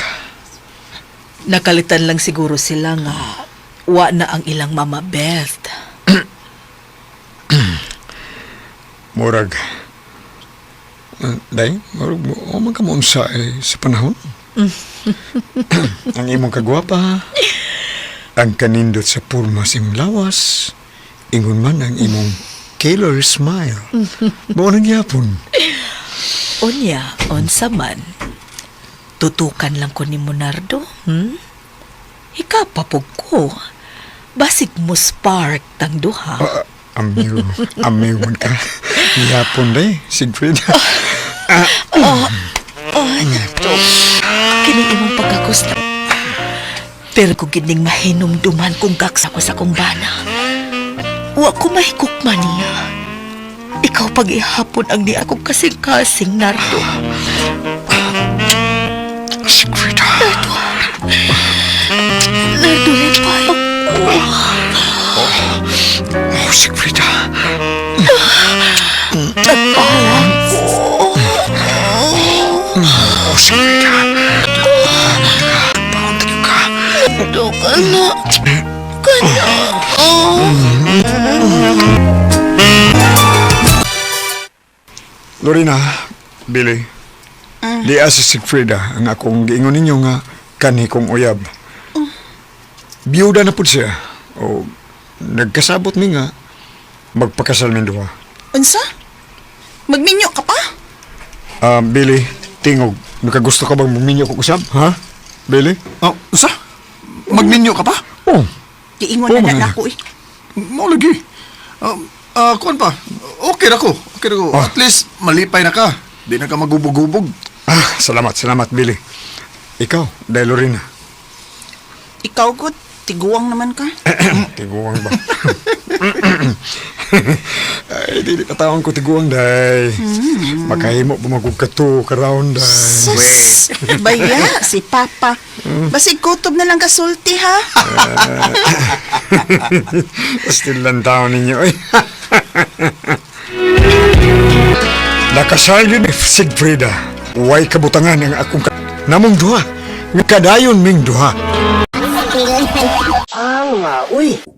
Nakalitan lang siguro sila nga wa na ang ilang mama Beth. Murag. Day, murag o man ka mo unsa sa panahon. Ang imong kagwapa, ang kanindot sa purma sa imong lawas, ingon man ang imong killer smile. Buo nang yapon. Unya, unsa man. Tutukan lang ko ni Monardo, Ikapapog ko. Basig mo spark tang duha. Amiw man ka. Yapon day, Siegfried. Nardo. Kining imong pagkagusto. Pero kung gining mahinumduman kung gaksa ko sa kumbana, wa ko mahigukman niya. Ikaw pag-ihapon ang di akong kasing-kasing, Nardo. Siegfried. Nardo. Nardo, lepay ako. Siegfried. Kana. Kana. Lorena, Billy. Di si Sigfrida ang akong giingon ninyo nga kani kong uyab. Biyuda na po siya. O nagkasabot mi nga magpakasal min duha. Unsa? Magminyo ka pa? Billy, tingog. Nakagusto ka bang magminyo ko kusab? Ha? Billy? Oh, sa? Magninyo ka pa? Oh. Giingon na na ako eh. Mo lagi. Kuan pa. Okay na ko. Okay na ko. At least malipay na ka. Di na ka magubog-ubog. Salamat, Billy. Ikaw, dahil Lorena. Ikaw good, tiguang naman ka. Tiguang ba? Ay, di katawang ko tiguang, day. Makahimo bumagog ka to, karound, day. Sus, baya, si Papa. Basig kutob na lang kasulti, ha? Still lang tao ninyo, eh. Nakasal yun, Sigfrida. Huwag kabutangan ang akong namong duha. Nga kadayon ming duha.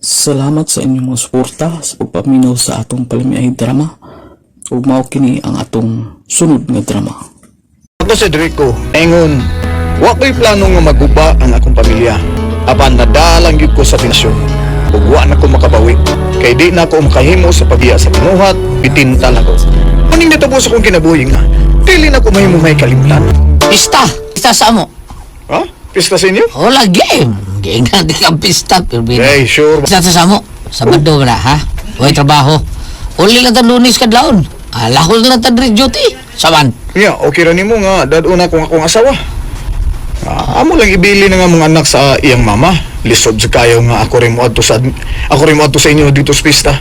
Salamat sa inyong mga suporta sa pagpaminaw sa atong palimiay drama. Ug mao kini ang atong sunod nga drama. Ako si Drico, engon, wa ko'y plano nga maguba ang akong pamilya. Apan nadalang yun ko sa tinasyon. Ug wa na ko makabawi. Kay di na ko makahimo sa pagiya sa pinuhat, bitinta lang ko. Kuning natapos akong kinabuhi nga, dili na ko mahimo may kalimtan. Pista! Pista sa mo. Ha? Pista sa inyo? Wala game. Giingat di kang pista, Perbida. Hey, sure. Pista sa mo. Sabado ka na, ha? Huwag trabaho. Uli lang ta lunis ka daon. Lahol na ta duty. Saman. Yeah, okay ra nimo nga daduna kung akong asawa. Amo lang ibili na nga mga anak sa iyang mama. Lisod sa kayo nga ako rin mo adto sa inyo dito sa pista.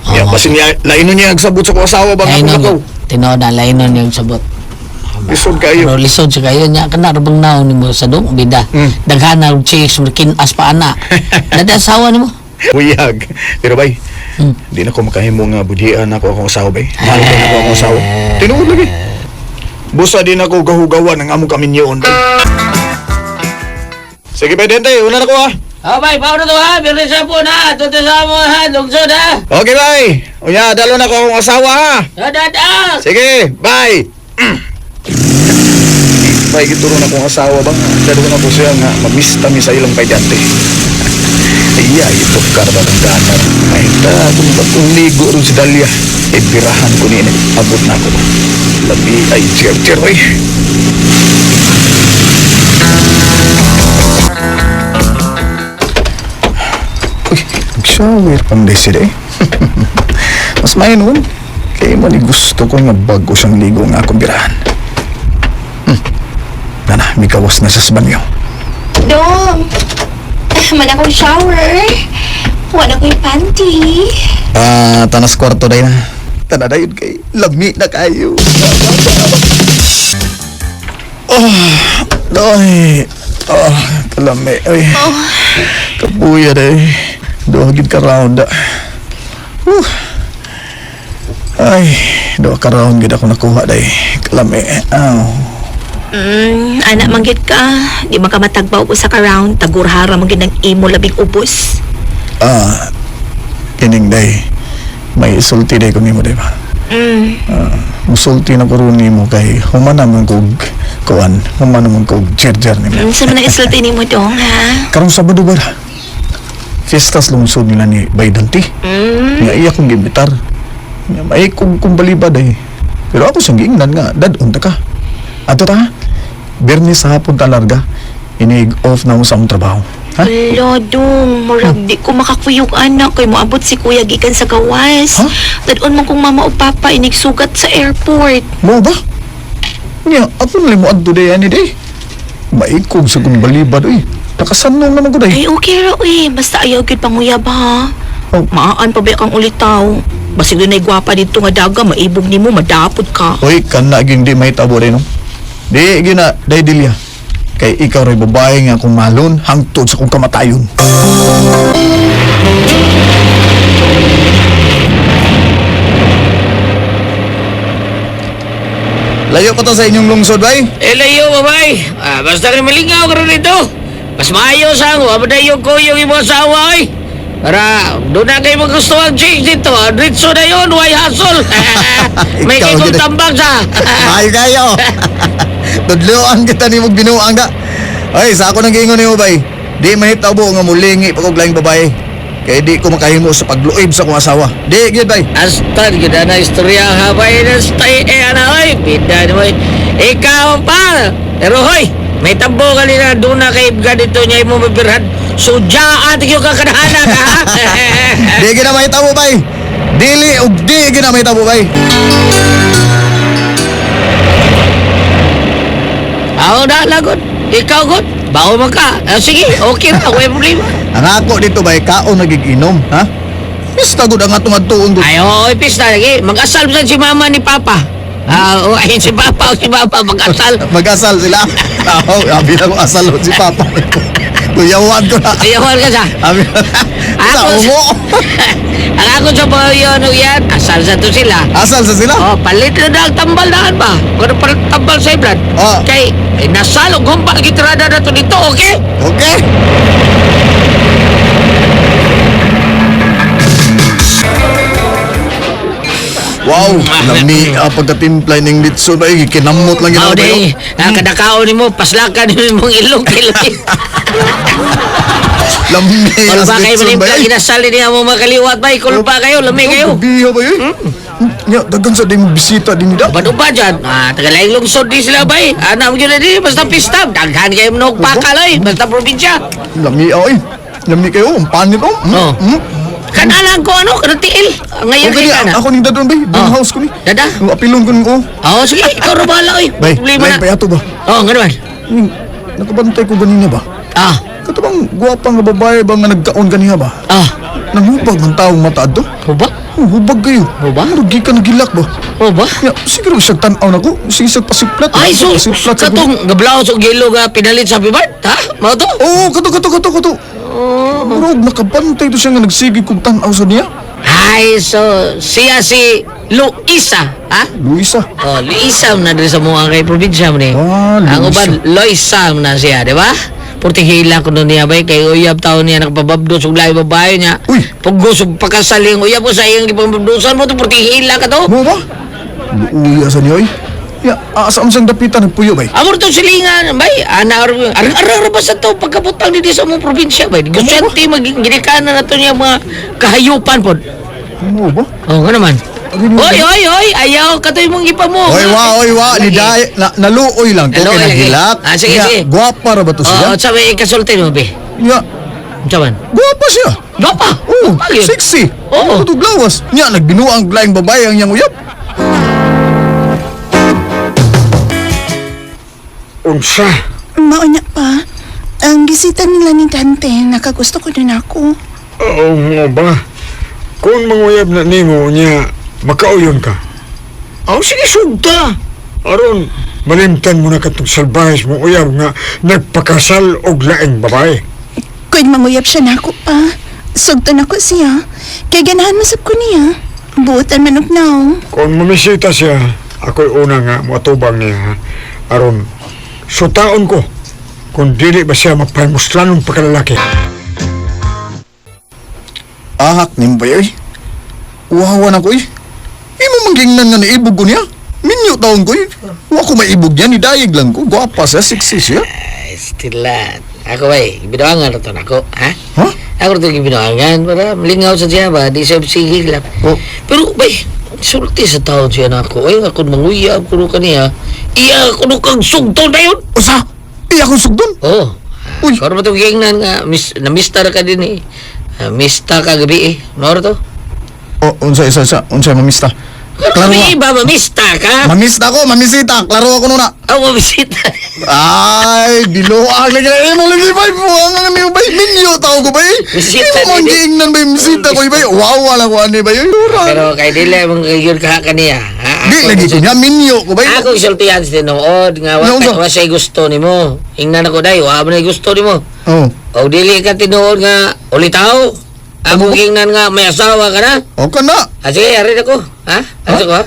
Yeah, basin niya laino niya agsabot sa ko asawa bang ako nakaw. Tinood na lainon yung sabot. Lisod kayo. Pero lisod sa kayo niya kana rabang naon nimo sa dong bida. Daghana og chicks kinas pa ana. Dada asawa nimo. Uyag. Pero bay, di na ko makahimo nga budhian ako akong asawa bay. Mahal ko na ako akong asawa. Tinuod lagi. Busa din ako gahugawan ng among kaminyoon bay. Sige bay dente, una na ko ha. Oh, bay, paano to ha? Birri sa po na. Tuto sa mo ha. Lungsod ha. Okay bay. Unya, dalo na ko akong asawa ha. Dada! Sige, bye. Bay, gituro na kong asawa bang dalo na ko siya nga mamista mi sa ilang paydante. Iya, ito karba ng ganar. Ay, kung ba't kong ligo rin si Dalia, birahan ko ni abot na ako. Labi ay tiyer-tiyer, ay. Uy, nag-shower pang desid eh. Mas may nun. Kaya mo ni gusto ko nga bago siyang ligo nga akong birahan. Nana, may kawas na sa banyo. Dong! Man akong shower. Wala ko yung panty. Tanas kwarto day na. Tanadayon kay lami na kayo. Kalami. Ay, kabuya day. Dohagid ka round. Ay, doha ka round gid ako nakuha day. Kalami. Anak manggit ka. Di man ka matagbaw ko sa ka-round. Tagurhara manggit ng imo labing ubos. Kining day. May isulti day kung nimo day ba? Musulti na ko rin nimo kay humanaman kog kuan. Humanaman kog jar-jar nimo. Saan man ang isulti ni mo dong, ha? Karong Sabado ba? Fiestas lungsod nila ni Baydanti. Nga iya kong gibitar. May kong balibad ay. Pero ako siyang giingnan nga, dadon ta ka. Ato ta, Bernis sa hapon ta larga. Inig-off na mo sa among trabaho. Ha? Ala, dong. Murag di ko makakuyog anak. Kay moabot si kuya gikan sa gawas. Ha? Dadon man kong mama o papa inigsugat sa airport. Mo ba? Nya, ako na mo adto day ani day. Maikog sa kong balibad uy. Nakasanong naman ko day. Ay, okay ra, eh. Basta ayaw gyud panguyab, ha? Maan pa ba kang ulitaw? Basig doon ay gwapa dito nga daga, maibog ni mo, madapod ka. Uy, kana ging di may tabo day no. Di gina day Dilia. Kay ikaw ray babae nga akong malon hangtod sa kong kamatayon. Layo pa to sa inyong lungsod, bay? Layo, babay. Basta rin malingaw ka rin dito. Mas maayo sa ako, abadayon ko yung imo asawa oy. Para doon na kayo magustuhan change dito. Dritso na yun, why hustle? May Ikaw, kayo kong gid- tambang sa. Ay kayo. Tudloan kita ni mong binuang ka. Ay, sa ako nang giingon nimo bay. Di mahitabo nga mulingi pag og laing babae. Kaya di ko makahimo sa pagluib sa kong asawa. Di gyud bay. Astan, ganda na istorya ha ba yun? Stay, ana, oy. Bida naman. Ikaw pa. Pero hoy, may tambo ka nila. Doon na kay ganito niya mo mabirhan. Sudyaan, tigyo ka kanahana ka, ha? Di gyud na mahitabo bay. Dili og di gyud na mahitabo bay. Ako na, lagot. Ikaw, God. Bawo man ka. Sige, okay na. Huwag problema. Ang ako dito bay kaon nagiginom, ha? Basta gud ang atong adtuon gud. Ay, oo, pista lagi. Mag-asal sa si mama ni Papa. Ayun si Papa o si Papa mag-asal. Mag-asal sila. Ako, abi na ko asal si Papa. Kuyawan ko na. Ayawan ka sa. Abi. Sa umo. Ang ako sa pahayon yan, asal sa to sila. Asal sa sila? Oh, palit na ang tambal daan ba? Kung palit tambal sa iblan. Oh. Kay, nasalog humpa gitrada na to dito, okay? Okay. Wow, lami pagkatimpla ning litso na kinamot lang Mao yun. di, kadakaon ni mo, paslakan ni mong ilong kilay. Lami Kung as ba kayo litso ba manimpla, yun? inasal niya mo makaliwat ba? Kung ba kayo, lami kayo. Biya ba yun? Nya, dagan sa din bisita din nila. Ba't ba dyan? Tagalayang lungsod di sila ba eh? Anak mo yun na din, basta pista. Daghan kayo manok pakal eh, basta probinsya. Lami ay. Lami kayo, ang panit oh. Oh. Kanalang ko ano, kanatiil. Ngayon Okay, kayo na. ako ning dadon bay, bang house ko ni. Dada? Ang apilon ko ni ko. Oo, sige, ikaw na bahala eh. Bay, Problema na. bay ato ba? Oo, nga naman. Nakabantay ko ganina ba? Ah, Katubang guwapang nga babae ba nga nagkaon ganiha ba? Nanghubag man taong mata adto? Hubag? Hubag kayo. Hubag? Rugi ka nagilak ba? Hubag? Ya, siguro siya tanaw na ko. Sisag pasiplat. Ay, so, pasiplat sa katong gablaw sa gilo nga pinalit sa pibart, ha? Mao to? Oo, kato. Bro, nakabantay to siya nga nagsigig kong tanaw sa niya. Ay, so, siya si Luisa, ha? Luisa. Oh, Luisa na din sa mga kay probinsya mo ni. Ang Luisa. uban, Loisa na siya, di ba? Purtihila ko nun niya ba? Kay uyab taon niya nakapababdo sa ulay babae niya. Uy! Pagguso pagkasaling uyab mo sa iyang ipambabdusan mo to, purtihila ka to. Mo ba? Luuya sa niya, oy. Ya, asa siyang dapitan nagpuyo ba? Amor to silingan, bay. Ara ba sa to pagkabutang dito sa mga probinsya, bay? Gusyante magginikanan na to niya mga kahayupan po. Mo ba? Oo, nga naman. Oy, ayaw ka to yung ipa mo. Oy, wa, ni day naluoy lang ko Naluoy kay lagi. nagilak. Sige, Ya, sige. Gwapa ra ba to siya? Oo, sabi, ikasulti mo, be. Ya, Saban. gwapa siya. Gapa? Oh, Ayun. sexy. Oo. Tutog lawas. Nya, nagbinuang laing babae ang iyang uyap. Unsa? Mauna pa. Ang bisita nila ni Dante, nakagusto ko din ako. Oo nga ba? Kung manguyab na nimo niya, makauyon ka. Sige, sugta. Aron, malimtan mo na katong salbahis mong uyab nga nagpakasal og laing babae. Kung manguyap siya na ako pa, sugtan ako siya. Kaya ganahan masab ko niya. Buotan manok na. Kung mamisita siya, ako'y una nga matubang niya. Aron, sutaon ko kung dili ba siya magpahimuslanong pagkalalaki. Ahak nimba yoy. Uhawan ako eh. Imo manggingnan nga naibog ko niya. Minyo taon ko eh. Wa ko maibog niya, nidayig lang ko. Gwapa siya, sexy siya. Ay, stilat. Ako ba ibinuangan ito na ako, ha? Ha? Ako ito ibinuangan para malingaw sa siya ba, di siya sigilap. Oh. Pero, bay, sulti sa taon siya na ako. Ay, ako manguyab ko kaniya. Iya, ako kang sugto na yun. Usa? Iya akong sugdon? Oo. Uy. Karo ba itong gingnan nga, na-mistar ka din eh. Mista ka gabi eh. Noro to? Oh, unsa mamista. Klaro Gabi nga. ba, mamista ka? Mamista ko, mamisita. Klaro ako nuna. Mamisita. Ay, biluang lagi na. Imo lagi ba? Buwang nga niyo ba? Minyo tao ko ba? Misita Imo din, manggingnan ba? Misita ko ba? Wow, wala ko ani ba yun? Pero kay dili mong yun ka kaniya. Ha? Di lagi ko niya, minyo ko ba? Ako isultihan sa tinuod nga Ano wa ba? siya gusto nimo. Ingnan ako dai, wa man gusto nimo. Oh. O dili ka tinuod nga ulitaw. Ako ingnan nga may asawa ka na. O ka na. Sige, ari ako. Ha? Ano ko?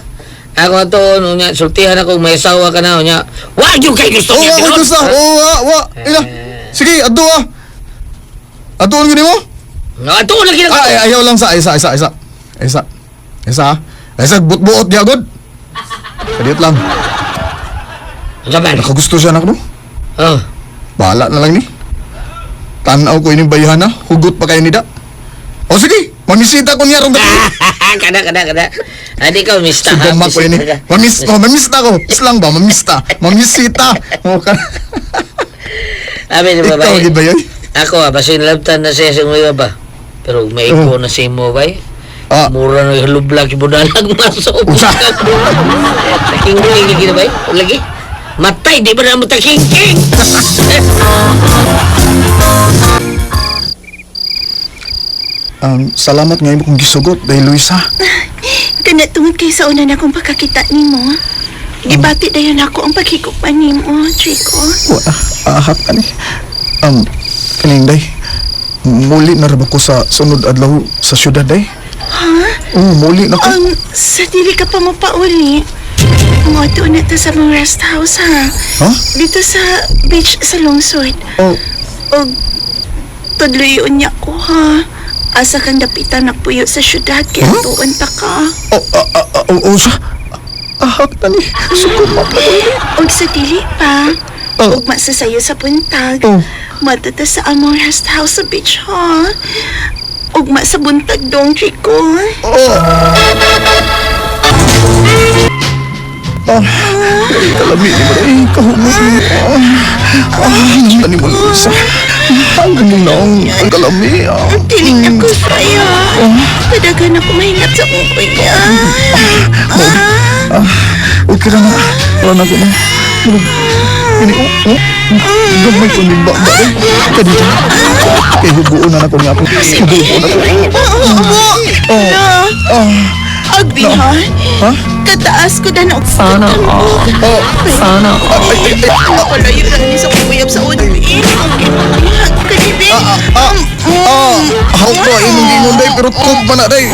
Ako to nya sultihan ako may asawa ka na nya. Wa gyud kay gusto Oo, niya ako tinuod. gusto. Oo, wa. Ina. Sige, adto ah. Adtoon gini mo? Ato lagi na ko. Ayaw lang sa isa. Isa buot niya agad. Kadiyot lang. Saban. Nakagusto siya na ko. Oh. Bahala na lang ni. Tanaw ko ini bayhan na. Hugot pa kayo ni da. O sige, mamisita ko niya rong gabi. Kada. Adi ka mista. Sugamak ko ini. Mamista ko. Islang ba? Mamisita. O ka. Abi ni Ikaw babae. di ba yun? Ako basin labtan na siya sa mga ba. Pero may ko na si mo bay. Ah. Mura na halublag si budalag masok. Usa. Taking gini bay. Lagi. Matay di ba na mo taking. Salamat ngayon mo kong gisugot dahil Luisa. Kana tungod kay sa una na akong pagkakita ni mo. Gibati dayon ako ang paghigupan ni mo, Chico. Ahak ka ni. Kaning day. Muli na rin ako sa sunod adlaw sa syudad day. Ha? Muli na ko. Sa dili ka pa mapauli. Moto na to sa mong rest house, ha? Ha? Dito sa beach sa lungsod. Oh, O, tudloyon niya ko, ha? Asa kang dapitan na puyo sa syudad, kaya tuwan ta ka. sa ahak na ni. Sukumat na ko. Og sa dili pa. Ug masasayo sa puntag. Matata sa among rest house sa beach, ha? Ug sa buntag dong, Chico. Kalami ni mo rin. Kahumot mo. Ano mo Luisa? Ano mo na ang kalami? Tiling na ko sa'yo. Padagan ako mahingap sa mong kuya. Okay na na. Wala na ko na. Ini gamay ko ni ba rin. Kadito. Kaya hubuon na ako nga ako. Hubuon ako. Agbihan? Ha? Kataas ko na sana all. Sana all. Palayo lang ni sa kuyab sa unbin. Kanibin. Hawak ko inong gingon day pero tug pa na day.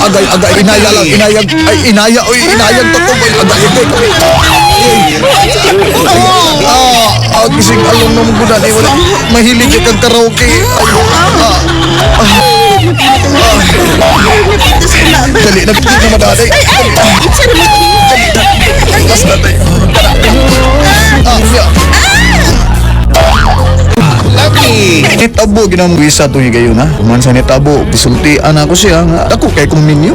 Agay inaya lang inayag ay inaya oy inayag to ko agay kising along na mong gudan wala mahilig kang karaoke. Dali na pitik na madaday. Gas na day. Lucky! Nitabo ginamong visa to higayon ha. Kuman sa nitabo, bisultian ako siya nga ako kay kong minyo.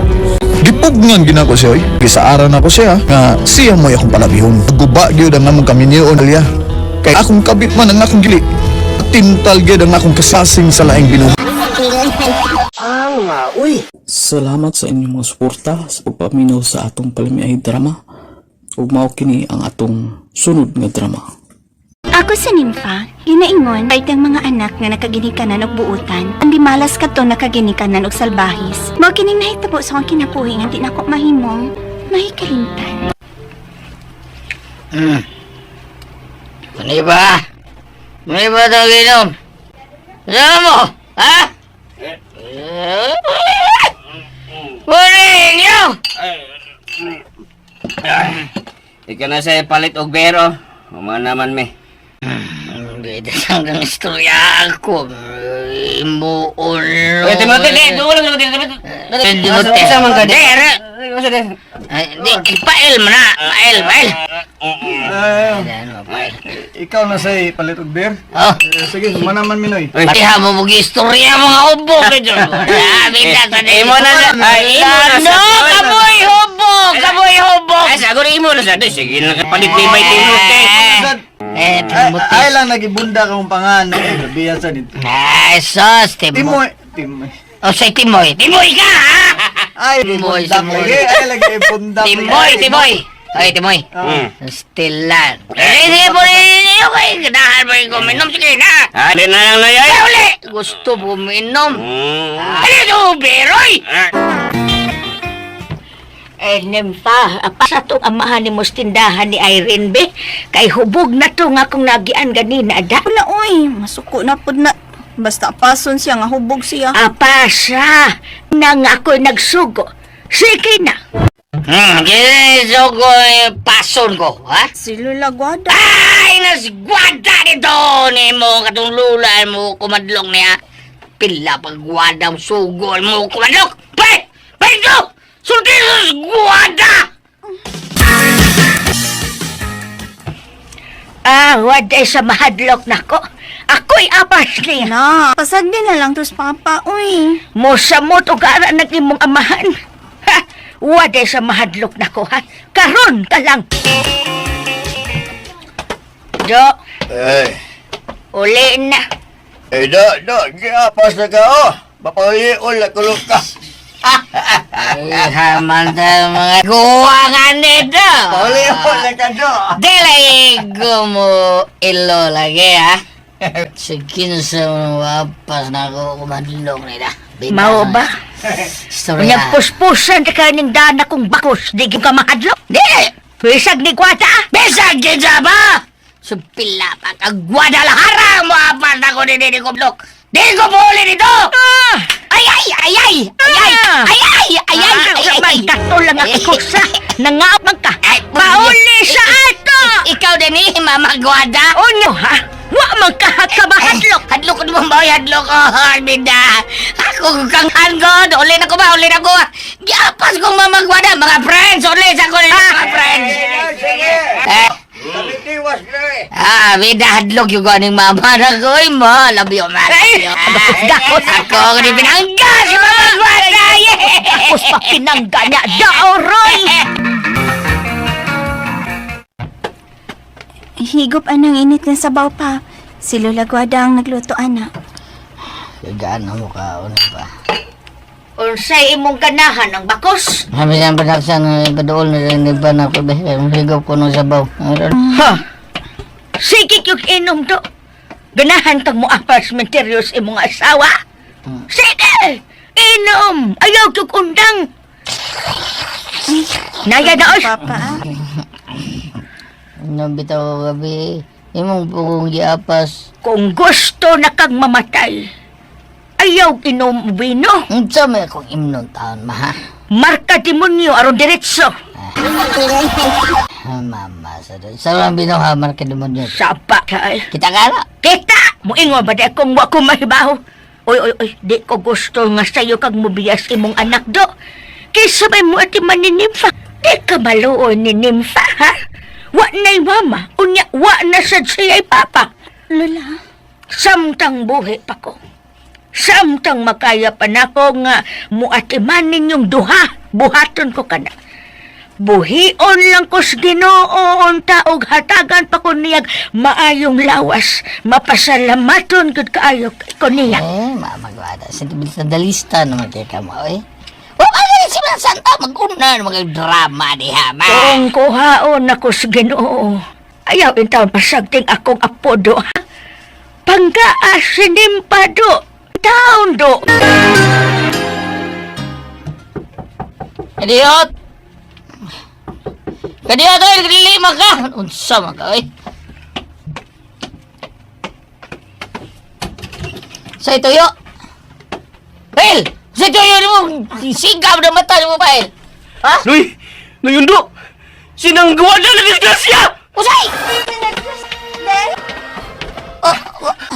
Gipugnan ginako siya oy. Gisaaran ako siya nga siya mo akong palabihon. Guba gyud ang among kaminyo niya. Kay akong kabit man ang akong gili. Tintal gyud ang akong kasasing sa laing binuha. Salamat sa inyong mga suporta sa pagpaminaw sa atong palimiay drama. Ug mao kini ang atong sunod nga drama. Ako sa Nympha, ginaingon kahit ang mga anak nga nakaginikanan og buutan, ang di malas kadto nakaginikanan og salbahis. Mao kining nahitabo sa akong kinabuhi nga di nako mahimong mahikalimtan. Mani ba ito ginom? Saan mo? Ha? Muring nyo! Ika na sa palit og bero. Uma naman me. Beda sang ng istorya ako. Imuon. Timothy, dulo lang Timothy. Sa man ka di. Di, ipail mo na. Pail. Ikaw na say palit og beer. Sige, manaman minoy. Patiha mo mong istorya mga hubog. Bida sa di. Imo na na. Kaboy hubog. Ay, saguro imo na sa. Sige lang palit ni may Timothy. Timothy. Ay lang nagibunda kang pangan. Sabihan sa dito. Ay, sos, Timoy. Timoy. O, say Timoy. Timoy ka, ha? Ay, Timoy, bunda ko. Timoy. Ay, lagi bunda. Timoy. Ay, Timoy. Stilan. Hindi po rin okay. Ganahan mo yung kuminom. Sige na. Di na lang na yay. Uli. Gusto po uminom. Ano ito, Beroy? Nympha, sa itong amahan ni mos tindahan ni Irene, be. Kay hubog na to nga kung nagian ganina, ada. Wala oy, masuko na pud na. Basta pason siya nga hubog siya. Apa siya? Nang ako'y nagsugo. Sige na. Ginisog ko pason ko, ha? Si Lola Guada. Ay, nasgwada nito ni mo katong lula mo kumadlong niya. Pila pagwadang sugol mo kumadlong. Pre! Pwede! Sulti nasgwada! Waday sa mahadlok na ko. Ako'y apas niya. Na, pasag din na lang tos papa, uy. Mosamot o gara ng imong amahan. Ha? Waday sa mahadlok na ko, ha? Karon ka lang. Jo, Eh, uli na. giapas na ka, oh. Papahiol na kulog ka. Ay, haman tayo mga guwangan nito. Papahiol na ka, do. Dili ko mo ilo lagi, ha? Sige sa mga wapas na ako kumadlong nila. Mao ba? Kanya puspusan ka kanyang dana kong bakos, di ka mahadlok. Di! Bisag ni Kwata! Bisag din sa ba? Supila pa kagwada laharang mo apat ako ni Kublok. Di ko muli nito! Ay! Kato lang ako sa nangamang ka. Pauli sa ato! Ikaw din eh, Mama Gwada. Unyo ha? Wa magkahat ka ba hadlok? Hadlok mo ba? Hadlok ko, Arminda. Ako kang hangod. Uli na ko ba? Giapas kong Mama Gwada. Mga friends, uli sa ko mga friends. Sige. Vida hadlok yung ganing mama na ko. Love you, man. Dakot ako ang pinangga si Mama Gwada. Tapos pa pinangga niya. Daoroy! Higop anang init ng sabaw pa. Si Lola Guada ang nagluto, ana. Gagaan mo ka, una pa. Unsay imong ganahan ang bakos? Habi yan panaksan, padool na rin ba na ko, higop ko ng sabaw. Ha? Sige yung inom do. Ganahan tag mo apas menterios imong asawa? Sige! Inom! Ayaw yung undang! Naya daos! Papa, Nabitaw gabi, imong pugong giapas. Kung gusto na kang mamatay, ayaw inom vino. Unsa may akong imnon taon, maha? Marka demonyo aron diretso. Mama, sa lang binaw ha, marka demonyo. Sapa kay. Kita gala. Kita! Muingon ba di akong wa ko mahibaw? Oy, di ko gusto nga sayo kag mubiyas imong anak do. Kaysa may mo ati man ni Nympha. Di ka maluoy ni Nympha, ha? Wa na'y mama, unya wa na sad siya'y papa. Lola. Samtang buhi pa ko. Samtang makaya pa na ko nga muatiman ninyong duha. Buhaton ko ka na. Buhion lang ko sa Ginoo unta og hatagan pa ko niyag maayong lawas. Mapasalamaton gud kaayo ko niya. Mama Gwada, sandalista naman kay ka mo, eh. Si Santa mag-unan mga drama diha, ma. Kung kuhaon ako sa Ginoo, ayaw in taon pasagting akong apodo, ha? Panggaas sinimpado, taon do. Kadiot! Kadiot, oy, lima ka! Unsa man ka, oy? Sa ituyo! Well! Sa ituyo mo, sigab na mata mo ba, ha? Luy! Nayundo! Sinang Gwada na disgrasya! Usay!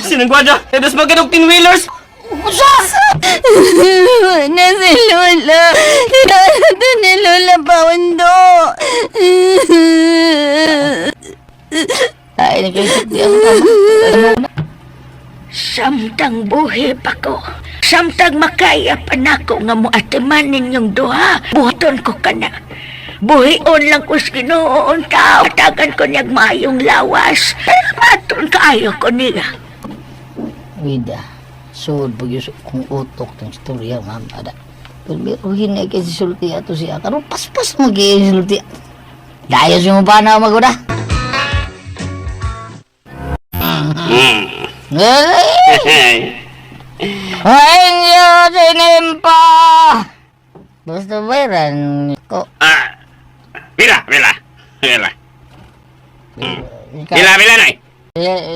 Sinang Gwada! Edas magkanong tin-wheelers! Usay! Na si Lola. Ito ni Lola Paundo. Ay, nagkaisit di ang tama. Samtang buhi pa ko. Samtang makaya pa na ko nga mo atiman ninyong duha. Buhaton ko ka na. Buhion lang ko sa Ginoon tao. Tagan ko niyag mayong lawas. Maton kaayo ko niya. Wida, suod po yung kung utok ng istorya, ma'am. Ada. Pero hinay kay si Sulti ato siya. Karoon paspas mag-i si Sulti. Dayos yung pa na maguda. Ay, Diyos, inimpa! Gusto bayaran ko. Pila na.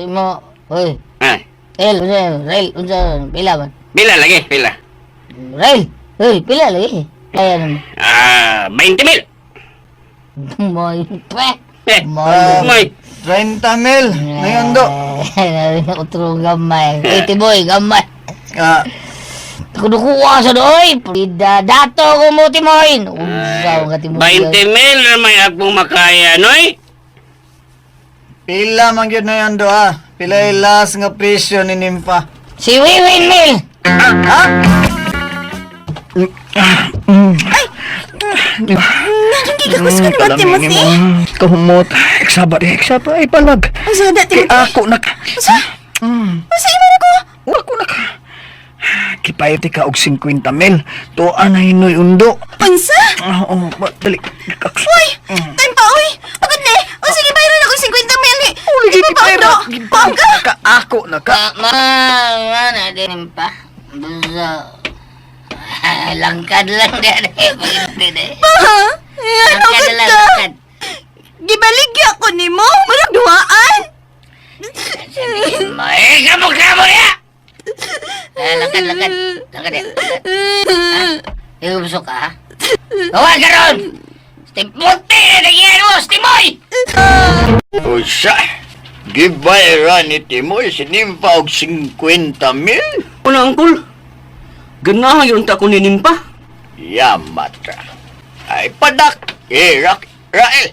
Mo, oy. Ah, Rail, pila man. pila lagi, pila. Rail, pila lagi. Kaya naman. 20,000. May pa. May 30 mil na yun do. Utro gamay. Tiboy, gamay. Ah, Kudukuha sa doy. Dato ko mo, Timoy. Usaw ka, Timoy. 20 mil na may akong makaya, noy? pila man yun na yun do Pila ilas nga presyo ni Nimpa. Si Wiwin Mil. Nagigagos ka naman, Timothy. Kahumot. Eksaba ay palag. Usa na, Kay Timothy. ako na ka. Usa iman ako. Ako na ka. Kipayot ka og 50 mil. Tuan na hinoy undo. Unsa? Oo, dali. Uy! Time pa, uy! Agad na! O sige, bayran ako 50 mil. Uli, Ipapaundo! Pangka! Ka ako na ka. Mana din pa. Busa. Langkad lang din. Pagkita din. Ha? Ano Langkad lang, ka? langkad. Gibaligya ko ni mo. Marag duhaan. Kamo ya! Langkad. Langkad ya. Ikaw busok ka, ha? Huwag ka ron! Timputi na nagyan mo, Timoy! Usa, gibayra ni Timoy si Nimpa og 50 mil. Una, Uncle. Ganahan yung tako ni Nimpa. Yamata. Ay padak, Rael.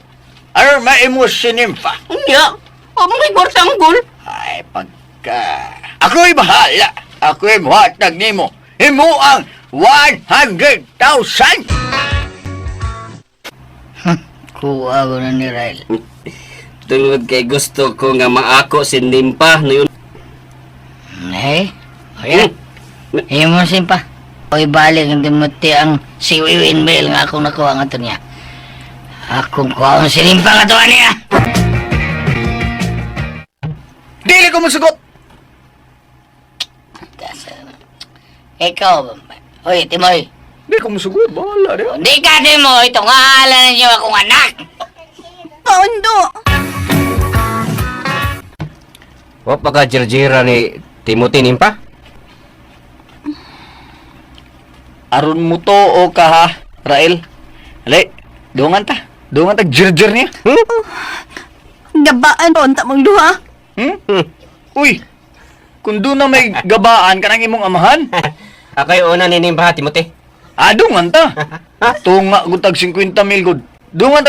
Ano maimo si Nimpa? Unya, may kwarta, Uncle. Ay pagka. Ako'y bahala. Ako'y muhatag nimo. Himo ang 100,000. Kuha ko na ni Rael. Tungod kay gusto ko nga maako si Nimpa na yun. Eh? Ayan. Himo simpa. Oy balik ang Timothy ang si Wiwin Mil nga akong nakuha nga ito niya. Akong kuha ang sinimpa nga ito niya. Dili ko masugot. Ikaw ba? Oy, Timoy. Di ko masugot. Bahala rin. Hindi ka, Timoy. Ito nga alam niyo akong anak. Paundo! Wa pa ka jirjira ni Timothy Nimpa? Aron mo to o ka ha, Rael. Alay, dungan ta. Dungan ta jirjir niya. Gabaan po ang tamang duha. Uy, kung doon na may gabaan ka ng imong amahan. Akay una ni Nimpa, Timothy. Dungan ta. Tunga gutag 50 mil gud. Dungan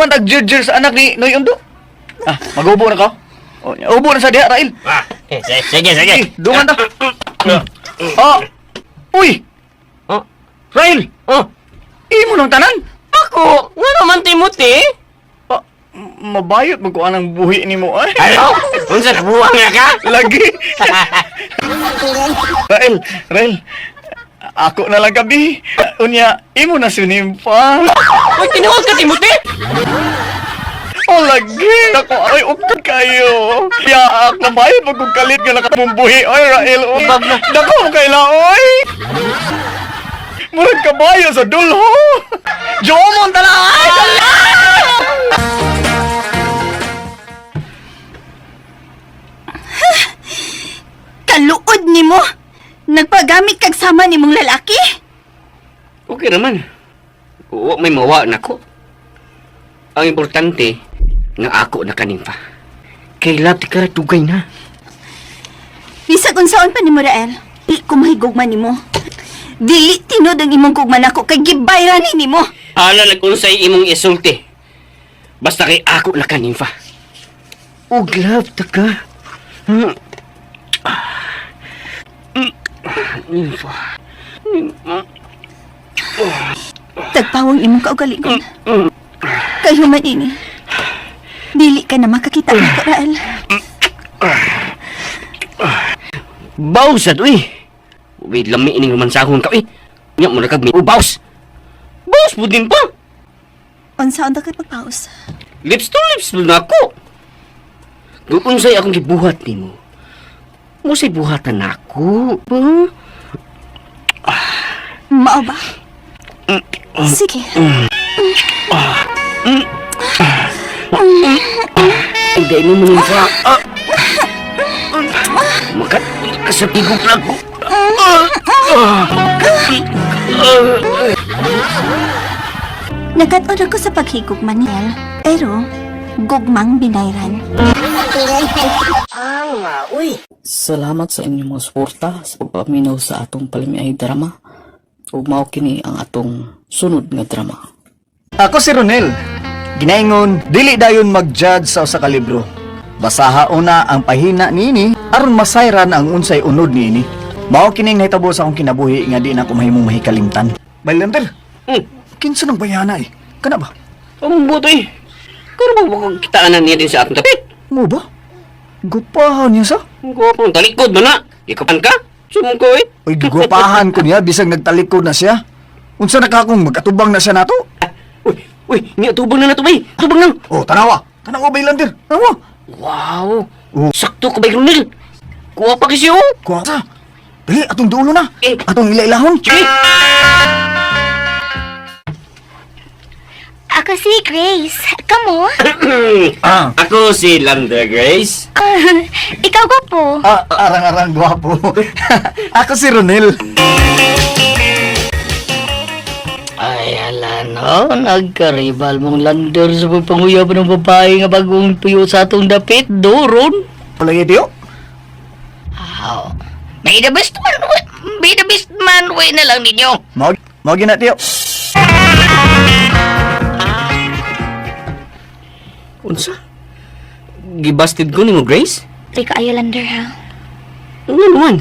tag jirjir sa anak ni Noy Undo. Magubo na ka. Ubo na sa diha, Rael. Sige. Dungan ta. Uy. Rael. Imo nang tanan. Ako? Nga naman, Timothy? Mabayot mo ko anang buhi ni mo ay. Ano? Unsa buwang nga ka? Lagi. Rael. Ako na lang gabi. Unya, imo na sinimpa. Uy, tinuod ka, Timothy? Oh, lagi. Ako, ay, upad kayo. Kaya, mabayot mo kong kalit nga nakamumbuhi. Ay, Rael. Dako mo kayo na, oy. Murag kabayo sa dulho. Jomon tala. Ay, tala. Kaluod ni mo. Nagpagamit kag sama ni mong lalaki. Okay naman. Huwag may mawa na ko. Ang importante, nga ako na kanimpa. Kay lati ka tugay na. Bisag unsaon pa ni mo, Rael. Dili ko mahigugman ni mo. Dili tinod ang imong gugman ako kay gibayran ni mo. Ala nag-unsay imong isulti. Basta kay ako na kanimpa. Uglab ta ka. Tagpawang imong kaugalingon. Kay human ini. Dili ka na makakita nako, Rael. Bawsad, uy. Uy, lami ining romansahon ka, uy. Nga mo nakagmi. Baws! Baws po din pa. Unsaon ta kay pagpaus? Lips to lips na ako. Kung unsay akong gibuhat ni mo. Musay buhatan ako. Mao ba? Sige. Hindi mo manimpa. Makat, kasapigong lang ko. Nakatod ako sa paghigugma niya, pero gugmang binayran. Salamat sa inyong mga suporta sa pagpaminaw sa atong palimiay drama. Ug mao kini ang atong sunod nga drama. Ako si Ronel. Ginaingon, dili dayon mag-judge sa usa ka libro. Basaha una ang pahina niini aron masayran ang unsay unod niini. Mao kining nahitabo sa akong kinabuhi nga di na ko mahimong mahikalimtan. Baylander. Kinsa nang bayana eh? Kana ba? Ang butoy. Kano ba kitaanan niya din sa atong tapit? Mo ba? Gupahan niya sa? Gupang talikod mo na. Ikapan ka? Sumong ko eh. Uy, gupahan ko niya bisag nagtalikod na siya. Unsa na kakong magkatubang na siya nato? Uy, niya tubang na bay. Tubang na. Oh, tanawa. Tanawa, Baylander. Tanawa. Wow. Sakto ka ba, Ronel? Kuha pa kasi oh. Kuha sa. Dali, atong dulo na. Atong ilailahon. Ako si Grace. Kamo? Ako si Lander Grace. Ikaw ko po. Arang-arang gwapo. Ako si Ronel. Ay, ala no, nagkaribal mong Lander sa pagpanguyab ng babae nga bagong tuyo sa atong dapit, doron. Palagi diyo? May the best man, way na lang ninyo. Mau gina diyo. Unsa? Gibasted ko ni mo, Grace? Rika ayo Lander ha. Ano naman?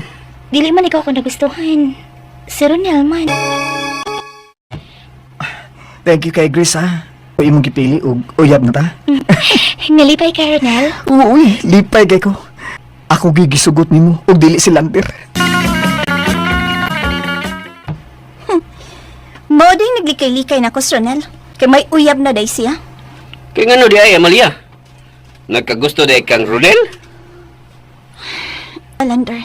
Dili man ikaw ko nagustuhan. Si Ronel man. Thank you kay Grace ha. O imong gipili og uyab na ta. Nalipay ka Ronel? Uy, lipay kay ko. Ako gigisugot nimo og dili si Lander. Mao ding naglikay-likay na ko si Ronel. Kay may uyab na day siya. Kaya nga no di ay, Amalia? Nagkagusto di kang Ronel? Lander,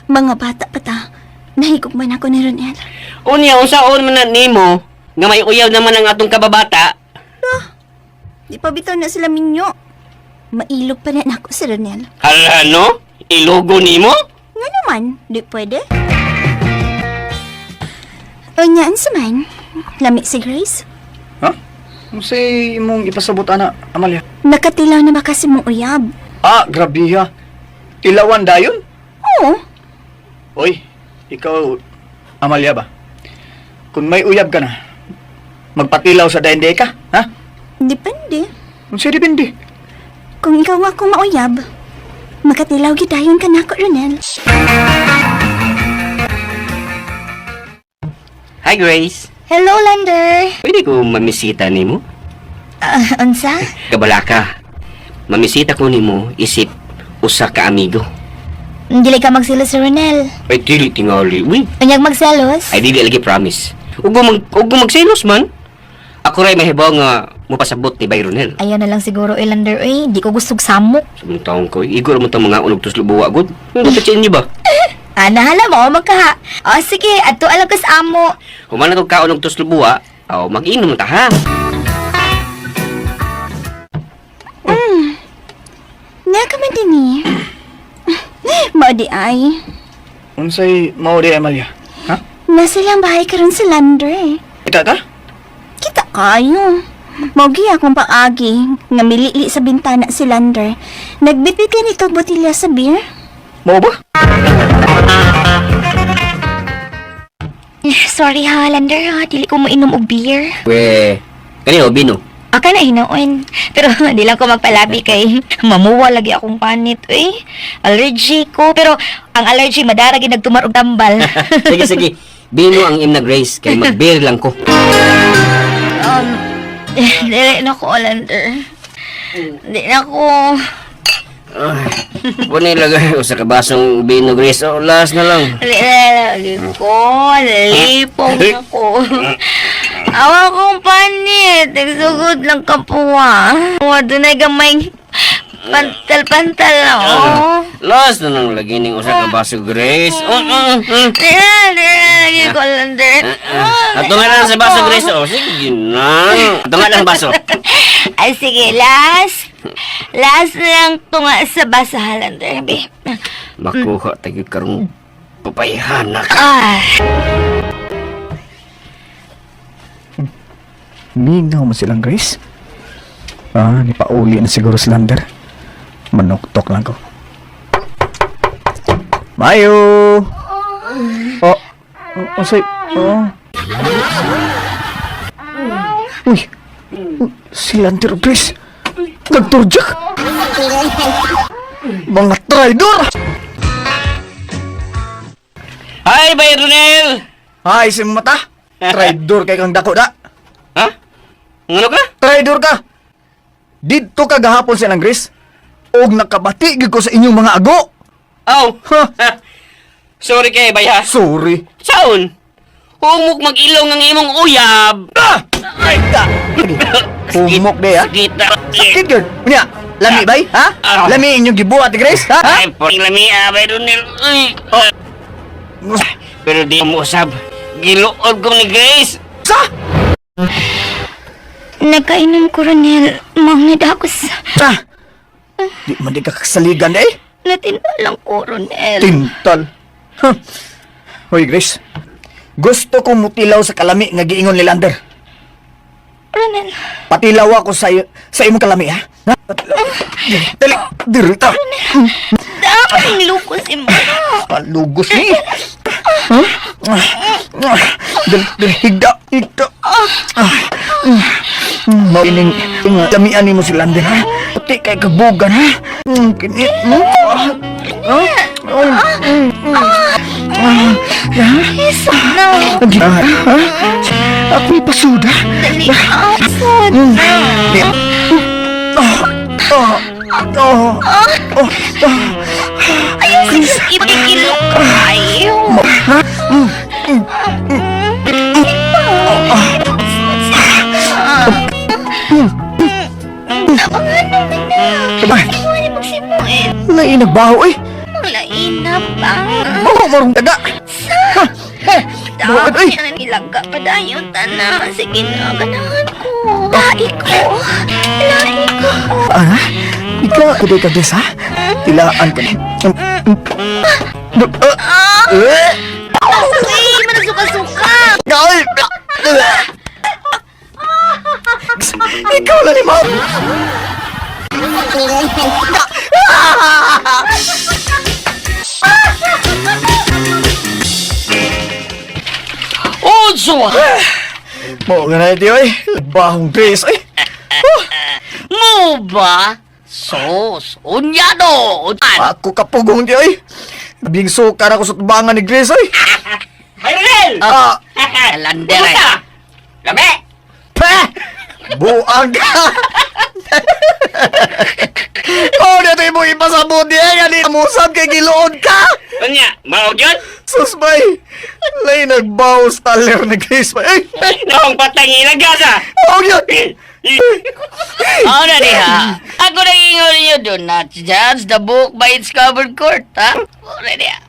mga bata pa ta. Nahigugman ako ni Ronel. Unya, unsaon man na nimo nga may uyaw naman ang atong kababata. Di pa bitaw na sila minyo. Mailog pa na ako si Ronel. Hala no? Ilogo nimo? Nga naman, di pwede. Unyaan sa man, lami si Grace. Say imong ipasabot ana, Amalia. Nakatilaw na ba kasi mong uyab? Grabe ha. Ilawan dayon? Oo. Oy, ikaw, Amalia ba? Kung may uyab ka na, magpatilaw sa dainde ka, ha? Depende. Unsa depende? Kung ikaw nga akong mauyab, makatilaw gidayon ka na ako, Ronel. Hi, Grace. Hello, Lander. Pwede ko mamisita nimo? Unsa? Kabala ka. Mamisita ko nimo isip usa ka amigo. Dili ka magselos, Ronel. Ay, dili tingali. Uy, Unyag magselos? ay dili lagi promise. Ugo magselos man. Ako ray mahibaw nga mupasabot ni Bayronel. Ayaw na lang siguro, Lander. Uy, di ko gustog samok. Samong taong ko, igor mo itong mga unog tuslo buwa, good. Ano patsin niyo ba? Nahala mo, magkaha. Sige, ato alam ka sa amo. Human na itong kaunog tuslo buwa, mag-inom ta ha. Nga ka man din eh. Maudi ay. Unsay mao di, Amalia? Ha? Nasa lang bahay karon sa Lander eh. Ita ta? Kita kayo. Mogi akong paagi nga milili sa bintana si Lander. Nagbitbit ka nito botilya sa beer. Mao ba? Sorry ha, Lander. Dili ko mainom og beer. We, kanino, Bino? Aka na hinoon. Pero di lang ko magpalabi kay mamuwa lagi akong panit. Allergy ko. Pero ang allergy madaragi nagtumar og tambal. Sige. Bino ang imna Grace, kay mag-beer lang ko. Dili na ko, Lander. Di na ko. Puni lagay sa kabasong Bino Grace. Last na lang. Lagi ko. Nalipong ako. Awa kong panit. Nagsugod lang kapuwa. Doon na gamay pantal-pantal ako. Last na lang lagi ning usa ka baso Grace. Lagi ko, Lander. Ato nga lang sa baso Grace. Sige na. Ato nga lang baso. Ay, sige, last. Last lang tunga sa basahan, Lander. Makuha tayo karong papayahan na ka. Minaw mo silang Grace. Nipauli na siguro si Lander. Manuktok lang ko. Mayo! Say, Uy, si Lander o Grace. Nagturjak. Mga traidor! Hi, Bay Ronel! Hay, si mata. Traidor kay kang dako da. Ha? Ano ka? Traidor ka. Dito ka gahapon silang Grace. Og nakabati gid ko sa inyong mga ago. Aw! Sorry kay Bay ha. Sorry. Saon? Humok mag-ilong ang imong uyab. Ay ta. Humok de ha. Kita. Sakit yun. Unya, lami bay, ha? Lami inyong gibuhat ni Grace, ha? Ay, pong lami Bay Ronel. Uy. Pero di mo usab. Giluod ko ni Grace. Sa? Nagkainom ko, Ronel. Mga dakos. Di man di ka kasaligan eh. Natindalang ko, Ronel. Tintal. Hoy Grace. Gusto kong mutilaw sa kalami nga giingon ni Lander. Ronel. Patilaw ako sa imong kalami, ha? Dali, dirita. Dapat ang lukos si Mama. Palugos ni. Dali, higda. Mauining damian mo si Lander, ha? Puti kay kabugan, ha? Kinit mo. Isip na. Ha? Ako'y pasuda. Dali, asad. Ayaw siya ipikilok kayo. Lain nagbaho eh. Lain na ba? Oo, marong daga. Dami na nilaga pa dayon tanan. Sige na, ganahan ko. Lahi ko. Ano? Ikaw, kuday ka des, ha? Tilaan ka na. Uy, manasuka-suka. Ay! Ikaw na ni Mom! Unso! Mo nga na ito eh. Bahong Grace eh. Mo ba? Sos, unyado! Ako kapugong di eh. Bing sukar ako sa tubangan ni Grace eh. Mayroon! Lander eh. Labi! Buang ka! Oh, dito mo ipasabot niya. Yan musab kay giloon ka. Kanya, mao dyan? Susbay. Lay nagbawas taler ni Grace ba? Eh! Noong patang ilagasa! Oh, yun! Ano na diha? Ako nag-ingon ninyo, do not judge the book by its cover court, ha? Ano diha?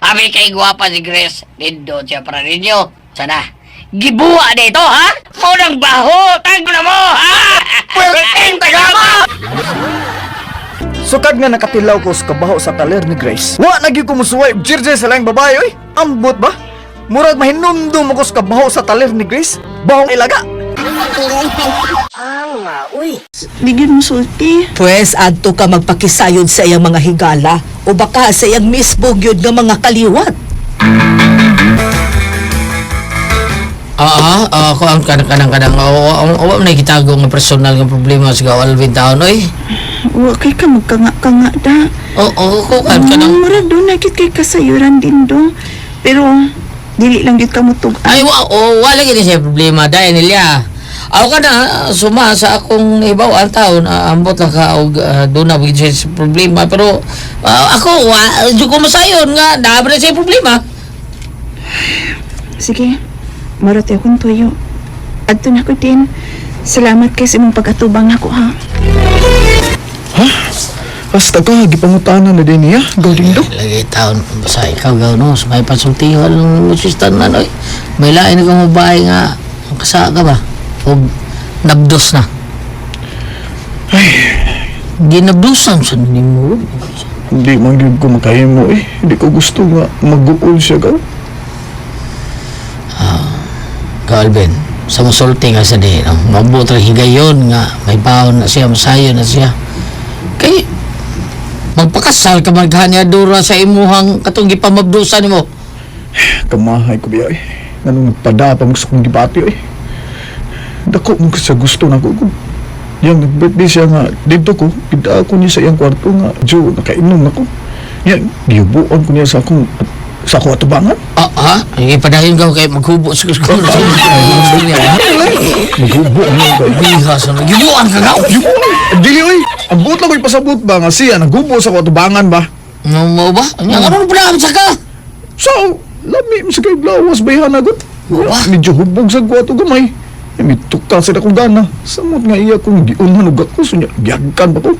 Abi kay gwapa si Grace, nindo siya para ninyo. Sana, gibuwa dito, ha? Munang baho, tago na mo, ha? Pwedeng tagama! Sukad nga nakatilaw ko sa kabaho sa taler ni Grace. Wa nagi ko musuway og jirje sa laing babae, oy. Ambot ba? Murag mahinumdum ako sa kabaho sa taler ni Grace. Bahong ilaga. Bigyan mo sulti. Pwes, adto ka magpakisayod sa iyang mga higala o baka sa iyang misbog yun ng mga kaliwat. Ako ang kanang o na ikitago ng personal ng problema sa Alvin Town, oy. Wa kay ka magkanga-kanga da. Oo, ko kanang Murag doon nakit kay kasayuran din do. Pero dili lang gyud ka mutug. ay wala gini siya problema dahil nila. Ako ka na suma sa akong ibawang taon, ambot lang ka og doon na bigyan siya problema, pero ako di ko masayon nga dapat na siya problema. Sige. Marot akong tuyo. Adto na ko din. Salamat kay sa imong pag-atubang nako ha. Basta ka, gipangutanan na din niya. Gawding do. Lagi taon sa ikaw gaw no, sa may pasultihan ng musistan na no. May lain kang mabay nga kasa ka ba? O nabdos na. Ginabdusan sa nimo. Hindi man yun ko makahimo eh. Hindi ko gusto nga mag-uul siya gaw. Alvin, sa musulti nga sa di, no? Mabuot ang higayon nga, may baon na siya, masayo na siya. Kay, magpakasal ka maghani Adora sa imuhang katong gipamabdusan mo. Kamahay ko biya, Anong nagpada pa mo sa kong gibati, Dako mo sa gusto na ko. Yang nag-birthday siya nga, dito ko, pida ako niya sa iyang kwarto nga, Joe, nakainom ako. Yan, giubuan ko niya sa akong atubangan. Ay, padayon ka kay maghubo sa kusko. Maghubo mo ba? Bihas na, gibuan ka gaw. Dili, oy. Ang buot lang ko'y pasabot ba nga siya, naghubo sa atubangan ba? Mo ba? Ang ano pa sa ka? So, lami mo sa kay Blawas, bayhan agad. Medyo hubog sa kwarto gamay. May tukal sa akong gana. Samot nga iya kong giunhan og ako. So, giyagkan pa ko.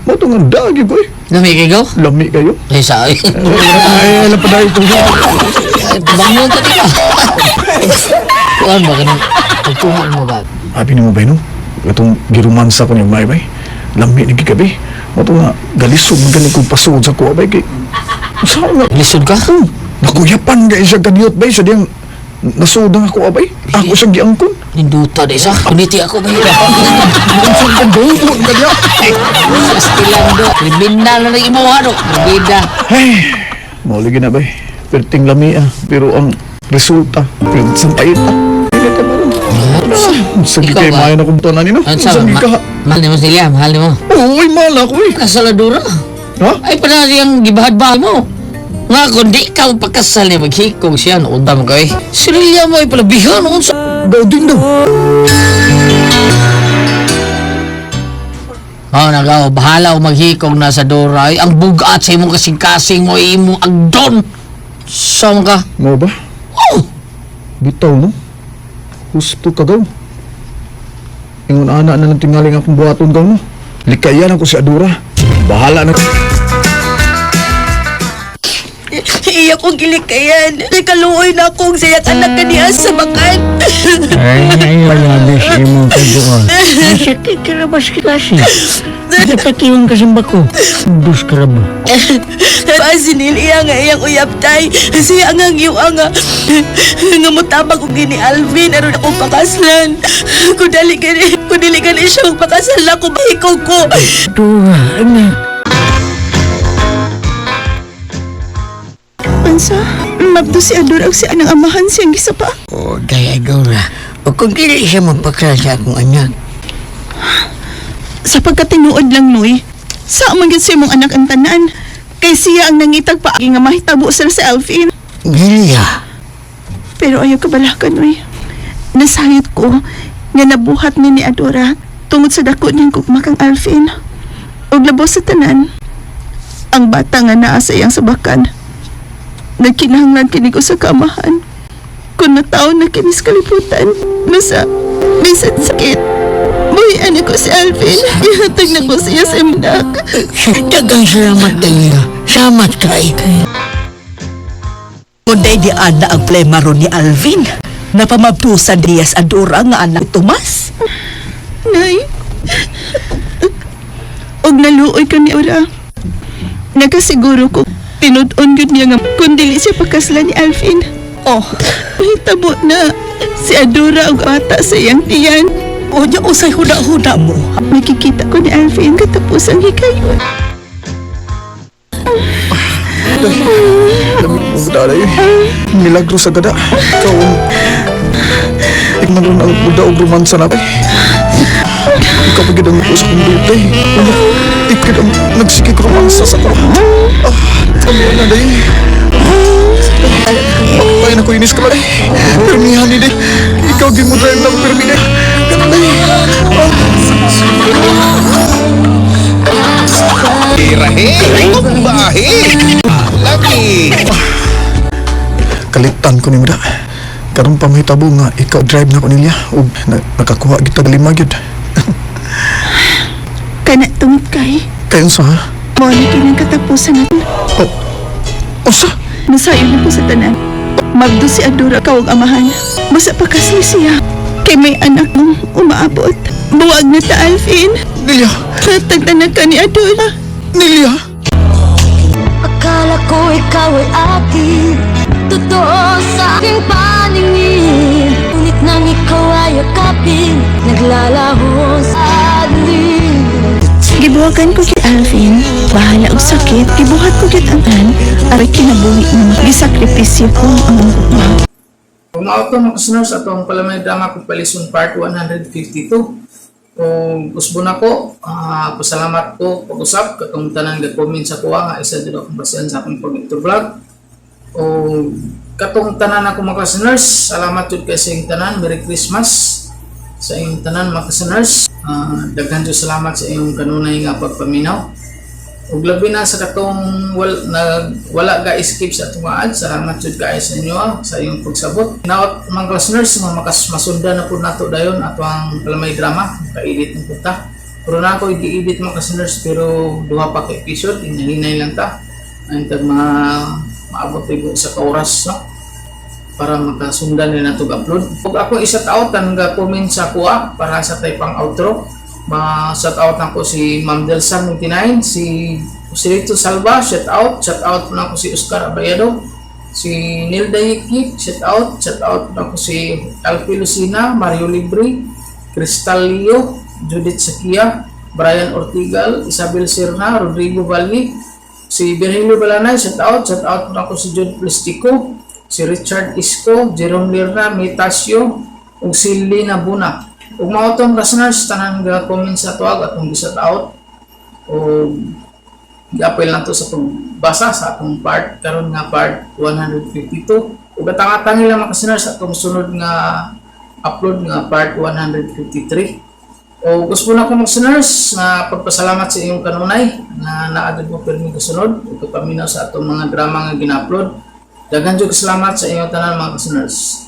Mato nga dagi ko Lami kayo? Lami kayo? Ay, sa ay. Ay, alam pa dahil ito. Bangon ka nila. Kuhan ba ka nang pagtungan mo ba? Happy ni mo ba no? Itong giromansa ko niya bay. Lami ni gigabi. Mato nga galisod magaling kong pasod sa kuha bay. Saan nga? Lisod ka? Nakuyapan nga siya ganiyot bay. Sa diyang nasudang ako abay. Ako siyang giangkon. Ninduta di sa. Kuniti ako ba yun? Ang siyang gandungon ka niya. Sa stilang do. Kriminal na rin imuha do. Bida. Ay, mauligi na bay. Perting lami Pero ang resulta, sampait Hindi ka mo rin. Sige kayo mayan akong tanan nino. Mahal ni mo sila, mahal ni mo. Oo, mahal ako Kasaladura. Ha? Ay, pa siyang gibahad-bahal mo. Nga, kung di ka pagkasal niya, maghikong siya, naundam ka Sirilya mo ay palabihan, noon sa... Daw din daw. Nagaw, bahala o maghikong na sa Dora. Ay, ang bugat sa imong kasing-kasing mo, ay imong agdon. Saan ka? Mo ba? Bitaw, no? Gusto ka daw. Ingon anak na nang tingaling akong buhaton daw, no? Likayan ako si Adora. Bahala na. Iya kong gilikayan. Nakaluoy na akong sayak anak ka niya sa makan. Ay, malabis imong kaduol. Sakit ka na ba sa klase? Natakiwan ka sa bako. Dus ka na ba? Pasinil iya nga iyang uyaptay. Siya nga iyong nga mutabag ko gini Alvin. Aron akong pakaslan. Kung dili gani siya magpakasal ako, bahikaw ko. Dora, anak. Pansa, mabdo si Adora si anang amahan siyang gisapa. O, kaya Dora. O kung dili siya magpakasal sa akong anak. Sa pagkatinuod lang, Noy, sa amang siya mong anak ang tanan. Kay siya ang nangitag pa nga mahitabo sila sa Alvin. Gilia. Pero ayaw kabalakan, Noy. Nasayot ko nga nabuhat ni Adora tungod sa dako niyang kukmakang Alvin. Og labos sa tanan, ang bata nga naa sa iyang sabakan. Nagkinahanglan kini ko sa kamahan. Kung nataon na kinis kaliputan, nasa bisan sakit. Buhian ko si Alvin. Ihatag na ko siya sa imanak. Dagang salamat Gilia. Salamat kay. Munday di ana ang plema ron ni Alvin. Napamabtusan niya sa Adora nga anak Tomas. Nay. Og naluoy ka ni Ora. Nagasiguro ko tinudon yun niya nga kung dili siya pagkaslan ni Alvin. Oh, mahitabo na si Adora og bata sa iyang tiyan. O niya usay huda-huda mo. Nakikita ko ni Alvin katapos ang hikayon. Milagro sa gada. Ikaw tignan ron ang muda o romansa na ikaw pagid ang sa kong birthday. Ikaw ang nagsikik romansa sa ko. Ano na day? Ay, naku, inis ka ba day? Permihan ni day. Ikaw di mo drive lang permi day. Ganun day. Irahe! Bahe! Lagi! Kalitan ko ni Muda. Karon pa mahitabo nga ikaw drive na ko niya ug nakakuha kita lima gyud. Kana tungod kay. Kayon sa ha? Mo ni kining katapusan natin. Osa? Nasayon na ko sa tanan. Magdo si Adora kawag amahan. Basta pa kasi siya. Kay may anak mong umaabot. Buwag na ta, Alvin. Nilia. Natagtanan ka ni Adora. Nilia. Akala ko ikaw ay akin. Totoo sa aking paningin. Ngunit nang ikaw ay Gitawagan ko kay Alvin, bahala og sakit, gibuhat ko kit anan, aray kinabuhi mo, gisakripisyo ko ang ugma. Kung mao to mga kasunod sa atong palamay drama kung palison part 152. Kung usbo na ko, pasalamat ko pag-usap katong tanan ga-comment sa kuha nga isa dito akong basihan sa akong pag-vlog. O katong tanan ako mga kasunod, salamat jud kay sa inyong tanan, Merry Christmas sa inyong tanan mga kasunod. Daghan jud salamat sa inyong kanunay nga pagpaminaw. Ug labi na sa katong wala ga-escape sa atong ads, salamat jud kay sa inyo sa inyong pagsabot. Naot mga listeners nga masundan na pud nato dayon ato ang palamay drama, ka-edit ng punta. Pero na ako i-edit mga listeners pero duha pa ka episode, hinahinay lang ta. Antag maabot tayo sa oras no para makasundan din nato upload. Ug ako isa out ang ga-comment sa kuha para sa tay pang outro. Ma-shout out na ko si Ma'am Delsan 99, si Rito Salva, shout out na ko si Oscar Abayado, si Nilda Yiki, shout out na ko si Alfie Lucina, Mario Libre, Crystal Leo, Judith Sakia, Brian Ortigal, Isabel Serna, Rodrigo Valli, si Virgilio Balanay, shout out na ko si John Plastico, si Richard Isco, Jerome Lerna, Metasio, ug si Lina Buna. Ug mao tong listeners tanan nga comment sa tuwag atong gi-shout out o gi-appel lang to sa pagbasa sa atong part karon nga part 152 ug atang-atang lang mga listeners atong sunod nga upload nga part 153. O gusto na ko mga listeners na pagpasalamat sa inyong kanunay na naadod mo permi kasunod ug paminaw sa atong mga drama nga gina-upload. Daghan jud salamat sa inyong tanan mga listeners.